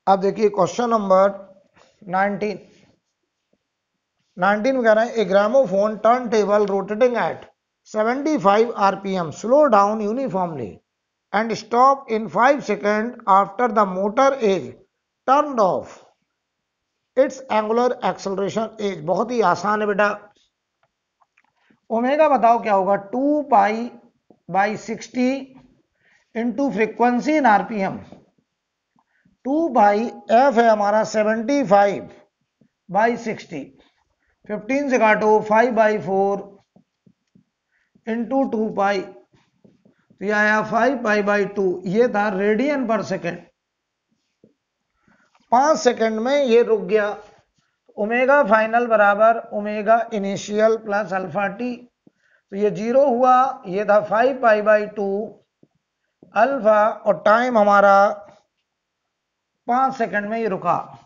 अब देखिए क्वेश्चन नंबर 19 में कह रहे हैं, a gramophone turntable rotating at 75 rpm slow down uniformly and stop in 5 seconds after the motor is turned off. Its angular acceleration is, बहुत ही आसान है बेटा। ओमेगा बताओ क्या होगा, 2π/60 into frequency in RPM. 2π/f है हमारा 75/60, 15 से काटो 5/4 इंटू 2π, तो यह आया 5π/2। ये था रेडियन पर सेकेंड। 5 सेकेंड में ये रुक गया। ओमेगा फाइनल बराबर omega initial plus alpha T, तो ये 0 हुआ। ये था 5π/2 अल्फा, और टाइम हमारा 5 सेकेंड में ये रुका।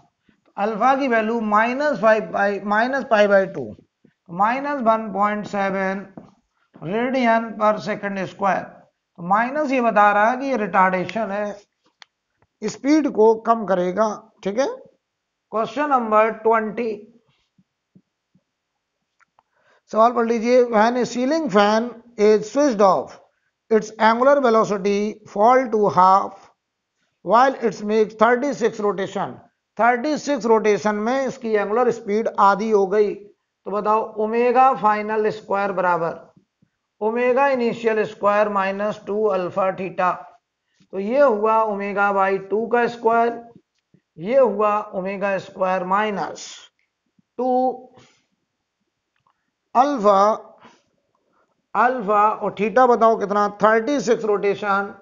अल्फा की वैल्यू -π/2 -1.7 रेडियन पर सेकेंड स्क्वायर। तो माइनस ये बता रहा है कि ये रिटार्डेशन है, स्पीड को कम करेगा, ठीक है। क्वेश्चन नंबर 20, सवाल पढ़ लीजिए। When a ceiling fan is switched off its angular velocity fall to half while its makes 36 rotation. 36 rotation में इसकी एंगुलर स्पीड आधी हो गई। तो बताओ ओमेगा फाइनल स्क्वायर बराबर omega initial square -2 alpha theta. तो ये हुआ ओमेगा/2 का स्क्वायर, ये हुआ ओमेगा स्क्वायर -2 अल्फा और थीटा बताओ कितना, 36 रोटेशन।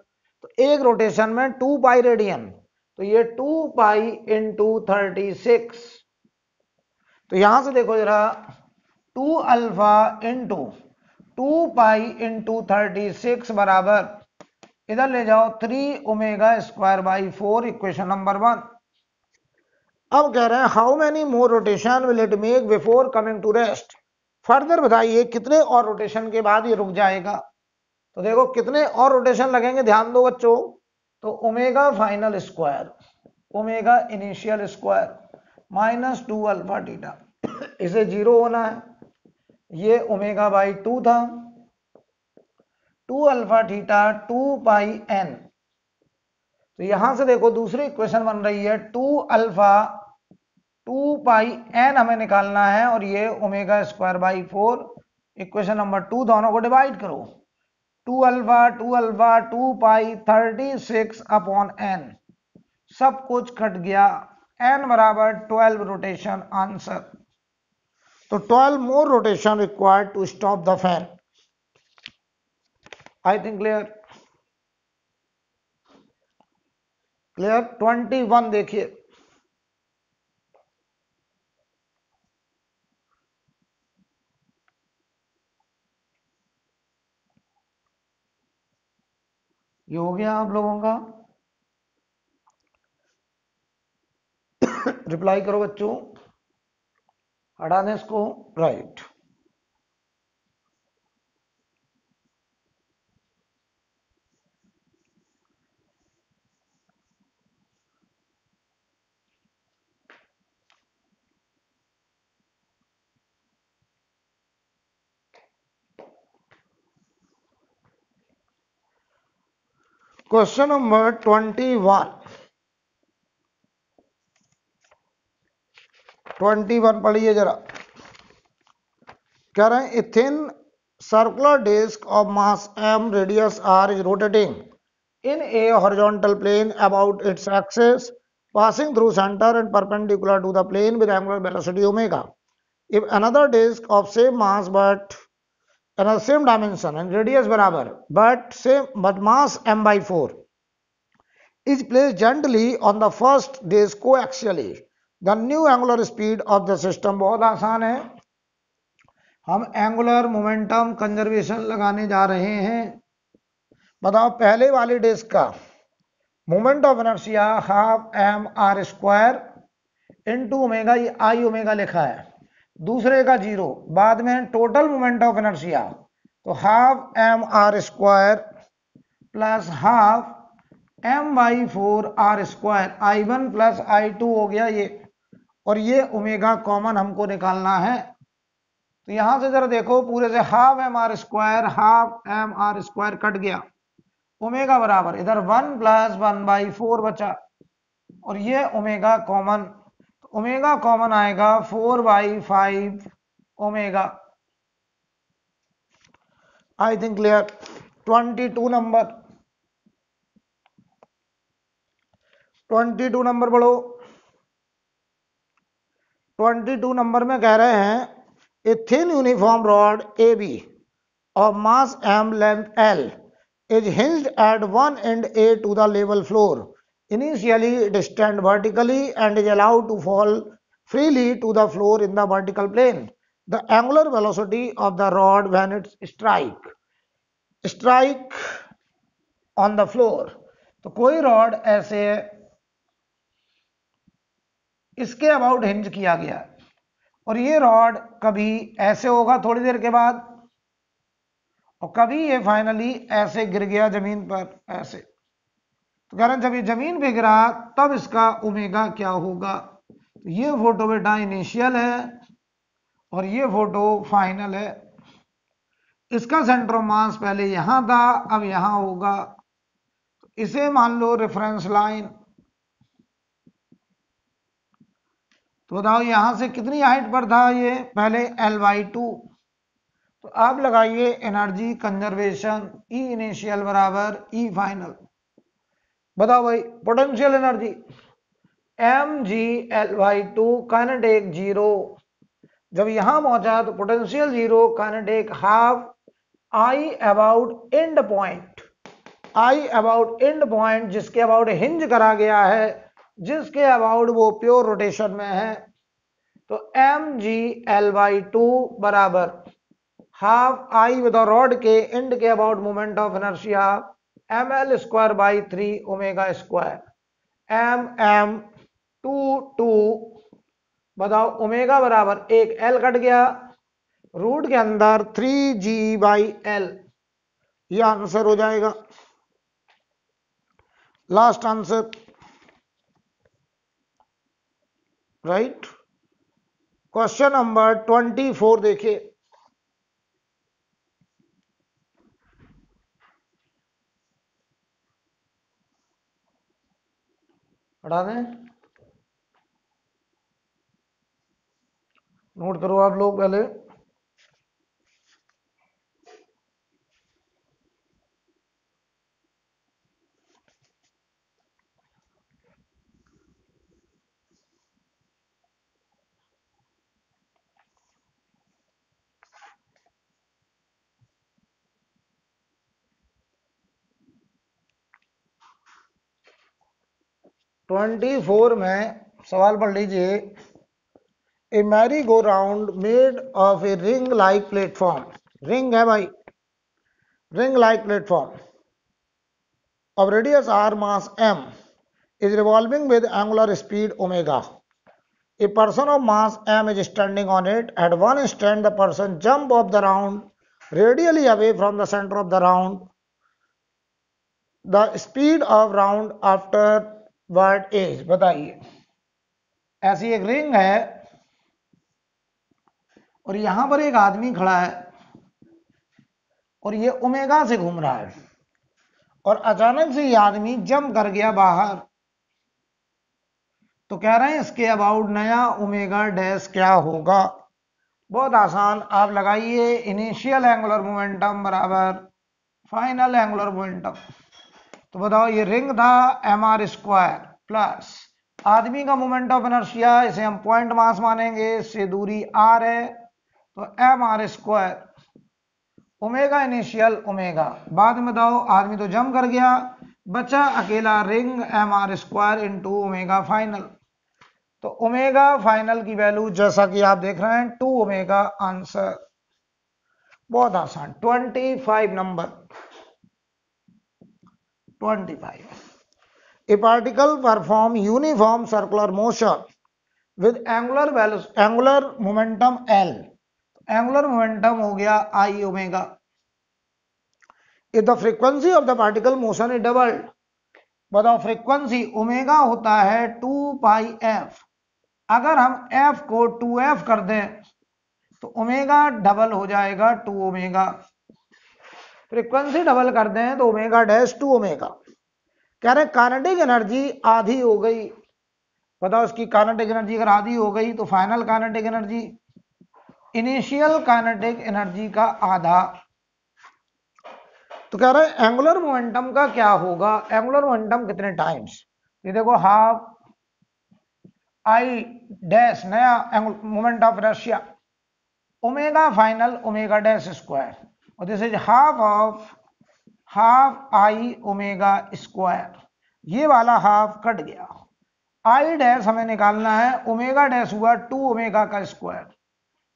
तो एक रोटेशन में 2π रेडियन, तो ये 2π इंटू 36। तो यहां से देखो जरा, 2 अल्फा इंटू 2π इंटू 36 बराबर, इधर ले जाओ 3 omega square by 4, equation number 1। अब कह रहे हैं how many more rotation will it make before coming to rest. Further बताइए कितने और रोटेशन के बाद ये रुक जाएगा। तो देखो कितने और रोटेशन लगेंगे, ध्यान दो बच्चों। तो omega final square omega initial square -2 alpha theta, इसे 0 होना है। ये ओमेगा/2 था, 2 अल्फा थीटा 2πn। तो यहां से देखो दूसरी इक्वेशन बन रही है 2 अल्फा 2πn हमें निकालना है, और ये omega square by 4, equation number 2। दोनों को डिवाइड करो, 2 अल्फा 2π 36 अपॉन n, सब कुछ कट गया, n बराबर 12 रोटेशन आंसर। तो 12 more rotation required to stop the fan. I think clear. 21 देखिए, ये हो गया आप लोगों का। रिप्लाई करो बच्चों, हटा दें इसको, राइट। क्वेश्चन नंबर 21 पढ़िए जरा। कह रहे हैं a thin circular disc of mass m radius r is rotating in a horizontal plane about its axis passing through center and perpendicular to the plane with angular velocity omega. If another disk of same mass but another same dimension and radius बराबर but mass m/4, is placed gently on the first days coaxially. The new angular speed of the system, बहुत आसान है, हम एंगुलर मोमेंटम कंजर्वेशन लगाने जा रहे हैं। बताओ पहले वाले डेज का moment of inertia half m are square into omega, ये आई ओमेगा लिखा है, दूसरे का 0, बाद में टोटल मोमेंट ऑफ इनर्शिया तो half m are square plus half m by 4 r square, I1 plus I2 हो गया ये, और ये ओमेगा कॉमन हमको निकालना है। तो यहां से जरा देखो, पूरे से half m are square cut गया, ओमेगा बराबर इधर 1 प्लस 1 बाई 4 बचा, और ये ओमेगा कॉमन, तो ओमेगा कॉमन आएगा 4 by 5 omega. I think clear. 22 number, 22 number पढ़ो। 22 नंबर में कह रहे हैं a thin uniform rod A B of mass m length L is hinged at one end A to the level floor. Initially it stands vertically and is allowed to fall freely to the floor in the vertical plane. The angular velocity of the rod when it strike on the floor. तो कोई रॉड ऐसे इसके अबाउट हिंज किया गया, और ये रॉड कभी ऐसे होगा थोड़ी देर के बाद, और कभी ये फाइनली ऐसे गिर गया जमीन पर ऐसे। तो कह रहे हैं जब ये जमीन पे गिरा तब इसका ओमेगा क्या होगा। तो ये फोटो बेटा इनिशियल है और ये फोटो फाइनल है। इसका सेंटर ऑफ मास पहले यहां था, अब यहां होगा। तो इसे मान लो रेफरेंस लाइन। तो बताओ यहां से कितनी हाइट पर था ये, पहले L/2। तो आप लगाइए एनर्जी कंजर्वेशन, ई इनिशियल बराबर ई फाइनल। बताओ भाई पोटेंशियल एनर्जी mg/L/2, काइनेटिक 0। जब यहां पहुंचा तो potential 0, kinetic half, I about and point, I about and point जिसके अबाउट हिंज करा गया है, जिसके अबाउट वो प्योर रोटेशन में है। तो mg/L/2 बराबर हाफ आई विद रॉड के एंड के about moment of inertia ml square by 3 omega square, mm 2 बताओ ओमेगा बराबर एक L कट गया, रूट के अंदर 3g/L, ये आंसर हो जाएगा। Last answer right. Question number 24 देखिए। हटा दें, नोट करो आप लोग पहले। ट्वेंटी 24 में सवाल पढ़ लीजिए। A merry go round made of a ring like platform, ring है भाई, ring like platform of radius r, mass m, is revolving with angular speed omega. A person of mass m is standing on it. At one instant the person jump off the round radially away from the center of the round. The speed of round afterward is, बताइए। ऐसी एक रिंग है और यहां पर एक आदमी खड़ा है और ये ओमेगा से घूम रहा है, और अचानक से ये आदमी जंप कर गया बाहर। तो कह रहे हैं इसके अबाउट नया ओमेगा डैश क्या होगा। बहुत आसान, आप लगाइए इनिशियल एंगुलर मोमेंटम बराबर फाइनल एंगुलर मोमेंटम। तो बताओ ये रिंग था mr स्क्वायर प्लस आदमी का मोमेंट ऑफ इनर्शिया, इसे हम पॉइंट मास मानेंगे, इससे दूरी r है, तो mr square omega initial omega. बाद में बताओ आदमी तो जंप कर गया, बचा अकेला ring mr² into omega final. तो ओमेगा फाइनल की वैल्यू जैसा कि आप देख रहे हैं 2 ओमेगा। आंसर बहुत आसान, 25 number 25। A particle perform uniform circular motion with angular momentum L। Angular momentum हो गया I omega. If the frequency of the particle motion is doubled, बताओ फ्रीक्वेंसी ओमेगा होता है 2 पाई f। अगर हम f को 2f कर दें तो ओमेगा डबल हो जाएगा 2 ओमेगा। फ्रीक्वेंसी डबल कर दें तो ओमेगा डैश 2 ओमेगा। कह रहे काइनेटिक एनर्जी आधी हो गई। बताओ इसकी काइनेटिक एनर्जी अगर आधी हो गई तो final kinetic energy initial kinetic energy का आधा। तो कह रहे एंगुलर मोमेंटम का क्या होगा, एंगुलर मोमेंटम कितने टाइम्स। ये देखो हाफ आई डैश नया moment of inertia omega final omega dash square, और this is half of half I omega square. ये वाला हाफ कट गया। आई डैश हमें निकालना है, ओमेगा डैश हुआ 2 ओमेगा का स्क्वायर।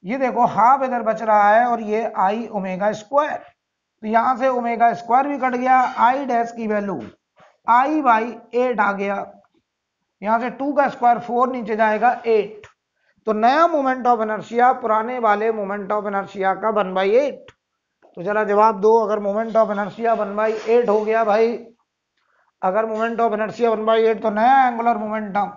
ये देखो हाफ इधर बच रहा है और ये आई ओमेगा स्क्वायर। तो यहां से ओमेगा स्क्वायर भी कट गया। आई डैश की वैल्यू आई बाई 8 आ गया। यहां से 2 का स्क्वायर 4 नीचे जाएगा 8। तो नया मोमेंट ऑफ इनर्शिया पुराने वाले मोमेंट ऑफ इनर्शिया का 1/8। तो जरा जवाब दो, अगर मोमेंट ऑफ इनर्शिया 1/8 हो गया भाई, अगर मोमेंट ऑफ इनर्शिया 1/8 तो नया angular momentum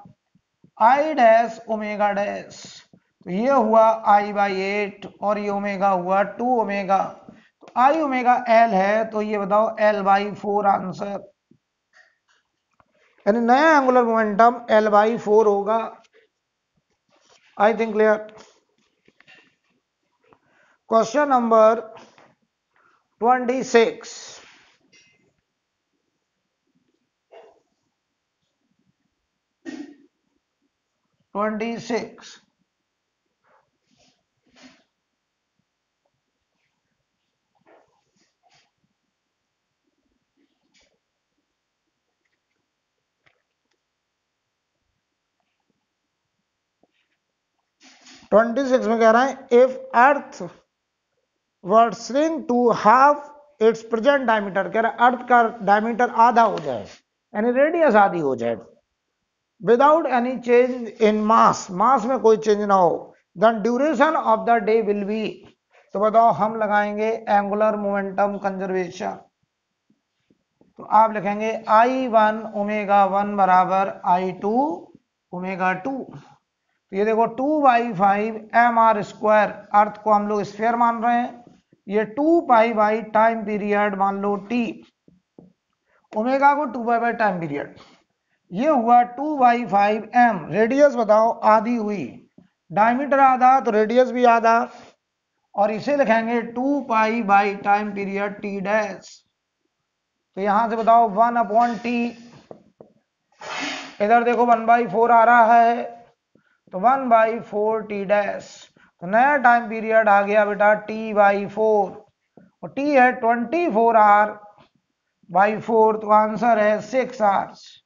I dash omega dash. तो ये हुआ I/8 और ये ओमेगा हुआ 2 ओमेगा। तो आई ओमेगा एल है, तो ये बताओ L/4 आंसर। यानी नया एंगुलर मोमेंटम L/4 होगा। I think clear. Question number 26। में कह रहा है if earth were shrink to half its present diameter. कह रहा है अर्थ का डायमीटर आधा हो जाए, यानी रेडियस आधी हो जाए, without any change in mass, mass में कोई चेंज ना हो, then duration of the day will be. तो बताओ हम लगाएंगे एंगुलर मोमेंटम कंजर्वेशन। तो आप लिखेंगे I1 ओमेगा 1 बराबर I2 ओमेगा 2। तो ये देखो 2/5 mr², अर्थ को हम लोग स्फीयर मान रहे हैं। ये 2 पाई बाई टाइम पीरियड मान लो t, ओमेगा को 2 पाई बाई टाइम पीरियड। ये हुआ 2/5 m। रेडियस बताओ आधी हुई, डायमीटर आधा तो रेडियस भी आधा, और इसे लिखेंगे 2 pi by time period t dash. तो यहां से बताओ 1/t, इधर देखो 1/4 आ रहा है, तो 1/4 t डैश। तो नया टाइम पीरियड आ गया बेटा t/4, और t है 24r/4, तो आंसर है 6 आवर्स।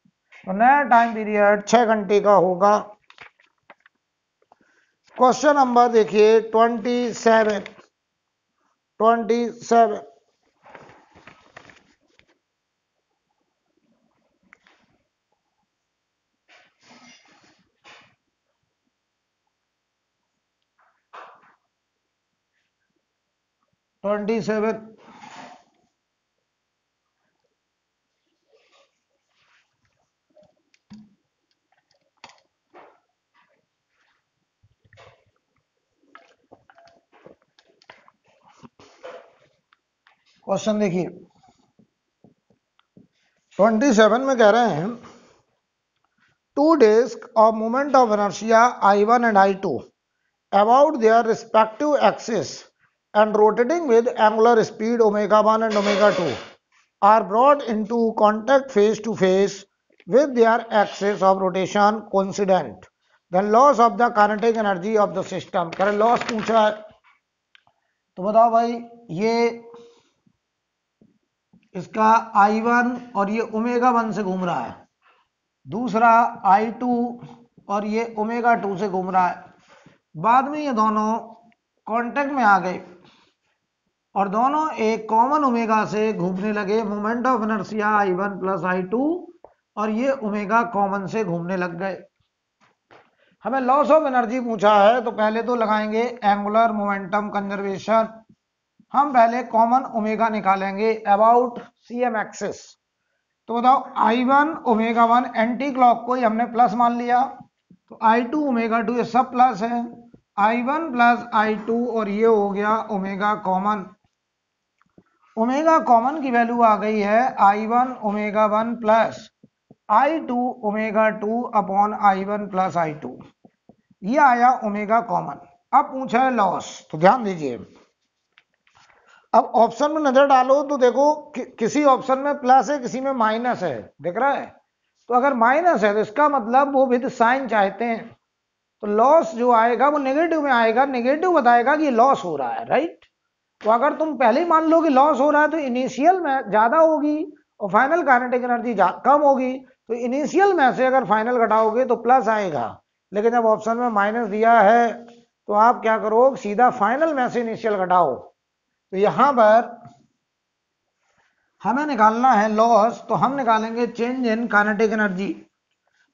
तो नया टाइम पीरियड 6 घंटे का होगा। क्वेश्चन नंबर देखिए 27। क्वेश्चन देखिए 27 में कह रहे हैं two disc of moment of inertia I1 and I2 about their respective axis and rotating with angular speed omega 1 and omega 2 are brought into contact face to face with their axis of rotation coincident, then loss of the kinetic energy of the system। कह रहे लॉस पूछा है, तो बताओ भाई ये इसका I1 और ये ω1 से घूम रहा है, दूसरा I2 और ये ω2 से घूम रहा है। बाद में ये दोनों कांटेक्ट में आ गए और दोनों एक कॉमन ओमेगा से घूमने लगे। Moment of inertia I1 plus I2 और ये ओमेगा कॉमन से घूमने लग गए। हमें लॉस ऑफ एनर्जी पूछा है तो पहले तो लगाएंगे एंगुलर मोमेंटम कंजर्वेशन। हम पहले कॉमन ओमेगा निकालेंगे अबाउट CM एक्सिस। तो बताओ I1 ω1 एंटी क्लॉक को हमने प्लस मान लिया, तो I2 ω2 ये सब प्लस है, I1 प्लस I2 और ये हो गया ओमेगा कॉमन। ओमेगा कॉमन की वैल्यू आ गई है I1 ω1 plus I2 ω2 upon I1 plus I2, ये आया ओमेगा कॉमन। अब पूछा है लॉस, तो ध्यान दीजिए, अब ऑप्शन में नजर डालो तो देखो किसी ऑप्शन में प्लस है, किसी में माइनस है, दिख रहा है। तो अगर माइनस है तो इसका मतलब वो विद साइन चाहते हैं, तो लॉस जो आएगा वो नेगेटिव में आएगा, नेगेटिव बताएगा कि लॉस हो रहा है, राइट। तो अगर तुम पहले ही मान लो कि लॉस हो रहा है तो इनिशियल में ज्यादा होगी और फाइनल काइनेटिक एनर्जी कम होगी, तो इनिशियल में से अगर फाइनल घटाओगे तो प्लस आएगा। लेकिन जब ऑप्शन में माइनस दिया है तो आप क्या करो, सीधा फाइनल में से इनिशियल घटाओ। तो यहां पर हमें निकालना है लॉस, तो हम निकालेंगे चेंज इन काइनेटिक एनर्जी,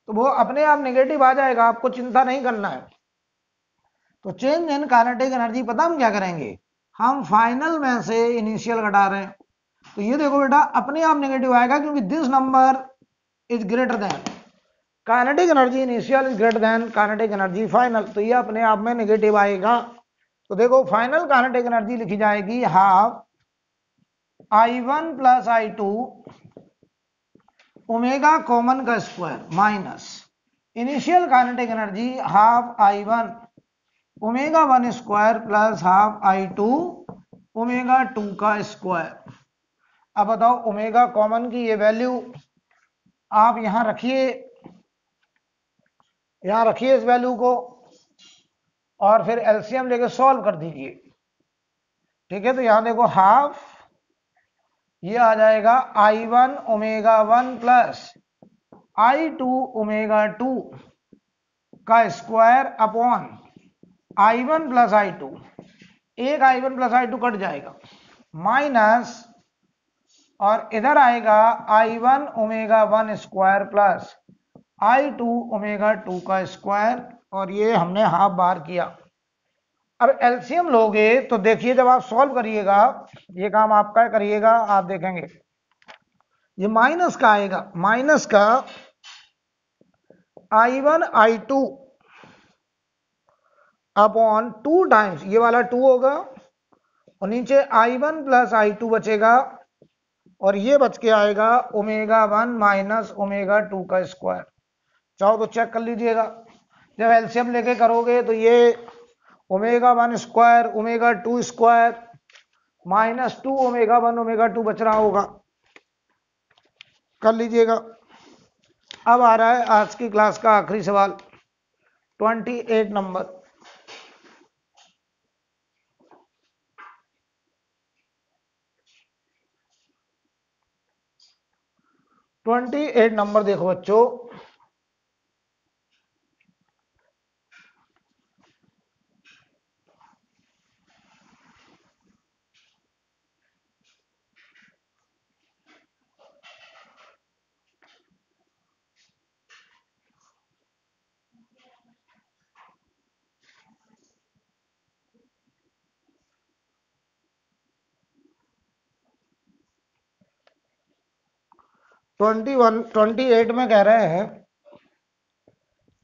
तो वो अपने आप नेगेटिव आ जाएगा, आपको चिंता नहीं करना है। तो चेंज इन काइनेटिक एनर्जी पता हम क्या करेंगे, हम फाइनल में से इनिशियल घटा रहे हैं, तो ये देखो बेटा अपने आप नेगेटिव आएगा, क्योंकि this number is greater than kinetic energy initial is greater than kinetic energy final, तो ये अपने आप में नेगेटिव आएगा। तो देखो फाइनल काइनेटिक एनर्जी लिखी जाएगी half I1 plus I2 omega common का square minus initial kinetic energy half I1 omega 1 square plus half I2 omega 2 का स्क्वायर। अब बताओ ओमेगा कॉमन की ये वैल्यू आप यहां रखिए, यहां रखिए इस वैल्यू को, और फिर एलसीएम लेके सॉल्व कर दीजिए, ठीक है। तो यहां देखो हाफ ये आ जाएगा I1 omega 1 plus I2 omega 2 का square upon I1 plus I2, एक I1 प्लस I2 कट जाएगा, माइनस और इधर आएगा I1 omega 1 square plus I2 omega 2 का स्क्वायर, और ये हमने हाफ बार किया। अब एलसीएम लोगे तो देखिए जब आप सॉल्व करिएगा, ये काम आपका करिएगा, आप देखेंगे ये माइनस का आएगा, माइनस का I1 I2 अपॉन 2 टाइम्स ये वाला 2 होगा, और नीचे I1 प्लस I2 बचेगा, और ये बच के आएगा ओमेगा 1 माइनस ओमेगा 2 का स्क्वायर। चाहो तो चेक कर लीजिएगा, जब एलसीएम लेके करोगे तो ये omega 1 square omega 2 square minus 2 omega 1 omega 2 बच रहा होगा, कर लीजिएगा। अब आ रहा है आज की क्लास का आखिरी सवाल, 28 नंबर। देखो बच्चों, ट्वेंटी 28 में कह रहे हैं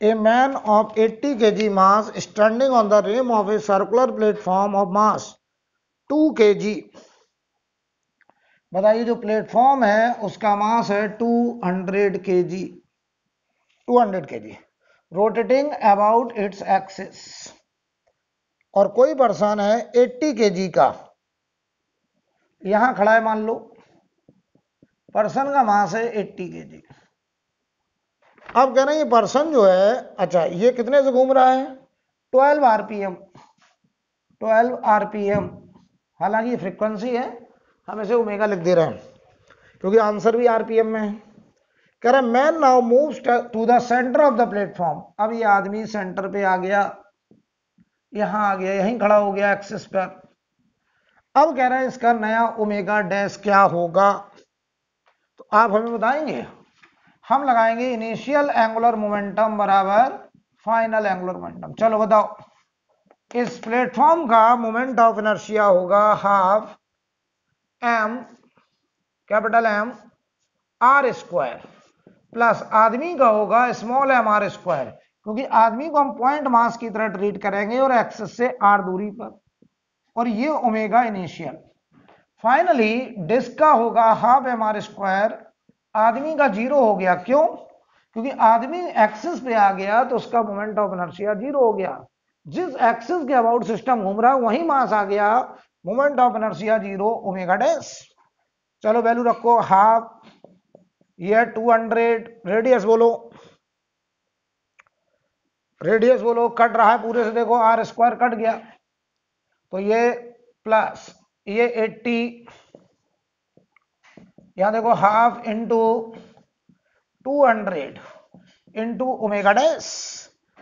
a man of 80 kg mass standing on the rim of a circular platform of mass 2 kg। बताइए जो प्लेटफॉर्म है उसका मास है 200 kg, 200 kg rotating about its axis, और कोई पर्सन है 80 kg का यहां खड़ा है, मान लो पर्सन का मास है 80 kg। अब कह रहे हैं ये पर्सन जो है, अच्छा ये कितने से घूम रहा है, 12 आरपीएम, 12 आरपीएम, हालांकि ये फ्रीक्वेंसी है, हम इसे ओमेगा लिख दे रहे हैं। क्योंकि आंसर भी आरपीएम में है। कह रहा man now moves to the centre of the platform. अब ये आदमी सेंटर पे आ गया, यहां आ गया, यहीं खड़ा हो गया एक्सिस पर। अब कह रहा है इसका नया ओमेगा डैश क्या होगा, तो आप हमें बताएंगे। हम लगाएंगे इनिशियल एंगुलर मोमेंटम बराबर फाइनल एंगुलर मोमेंटम। चलो बताओ, इस प्लेटफॉर्म का मोमेंट ऑफ इनर्शिया होगा half m, capital m are square, plus आदमी का होगा स्मॉल एम आर स्क्वायर, क्योंकि आदमी को हम पॉइंट मास की तरह ट्रीट करेंगे और एक्सिस से आर दूरी पर, और ये ओमेगा इनिशियल। फाइनली डिस्क का होगा हाफ एम आर स्क्वायर। आदमी का जीरो हो गया, क्यों? क्योंकि आदमी एक्सिस पे आ गया तो उसका मोमेंट ऑफ इनर्शिया जीरो हो गया। जिस एक्सिस के अबाउट सिस्टम घूम रहा है वही मास आ गया, moment of inertia zero, omega dash. चलो वैल्यू रखो, हाफ, ये 200, रेडियस बोलो, रेडियस बोलो, कट रहा है पूरे से, देखो आर स्क्वायर कट गया, तो ये प्लस ये 80, यहां देखो half into 200 into omega dash,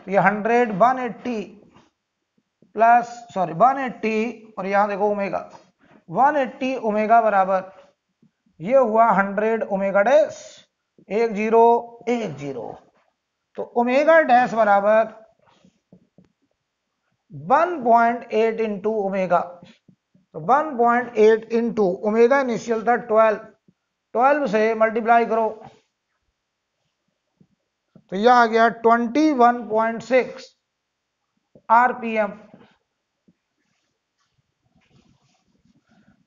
ये 100 180 प्लस सॉरी 180, और यहां देखो ओमेगा 180 ओमेगा बराबर ये हुआ 100 ओमेगा डैश, 10 10, तो ओमेगा डैश बराबर 1.8 इंटू ओमेगा, तो 1.8 इंटू ओमेगा इनिशियल था 12 से मल्टीप्लाई करो, तो यह आ गया 21.6 आरपीएम।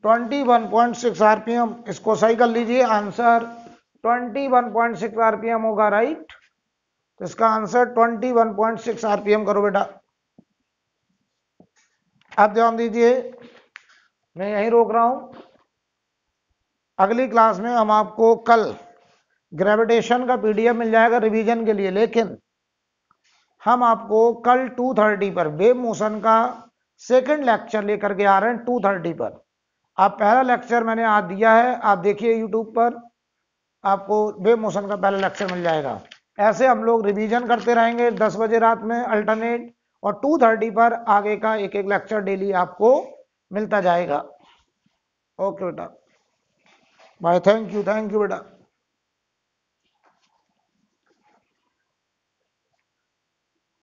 21.6 आरपीएम, इसको सही कर लीजिए, आंसर 21.6 आरपीएम होगा, राइट। तो इसका आंसर 21.6 आरपीएम करो बेटा। आप ध्यान दीजिए, मैं यहीं रोक रहा हूं। अगली क्लास में हम आपको कल ग्रेविटेशन का पीडीएफ मिल जाएगा रिवीजन के लिए, लेकिन हम आपको कल 2:30 पर वेव मोशन का सेकंड लेक्चर लेकर के आ रहे हैं 2:30 पर। आप पहला लेक्चर मैंने आज दिया है, आप देखिए यूट्यूब पर, आपको वेव मोशन का पहला लेक्चर मिल जाएगा। ऐसे हम लोग रिवीजन करते रहेंगे 10 बजे रात में अल्टरनेट, और 2:30 पर आगे का एक एक लेक्चर डेली आपको मिलता जाएगा। ओके बेटा, बाय, थैंक यू बेटा।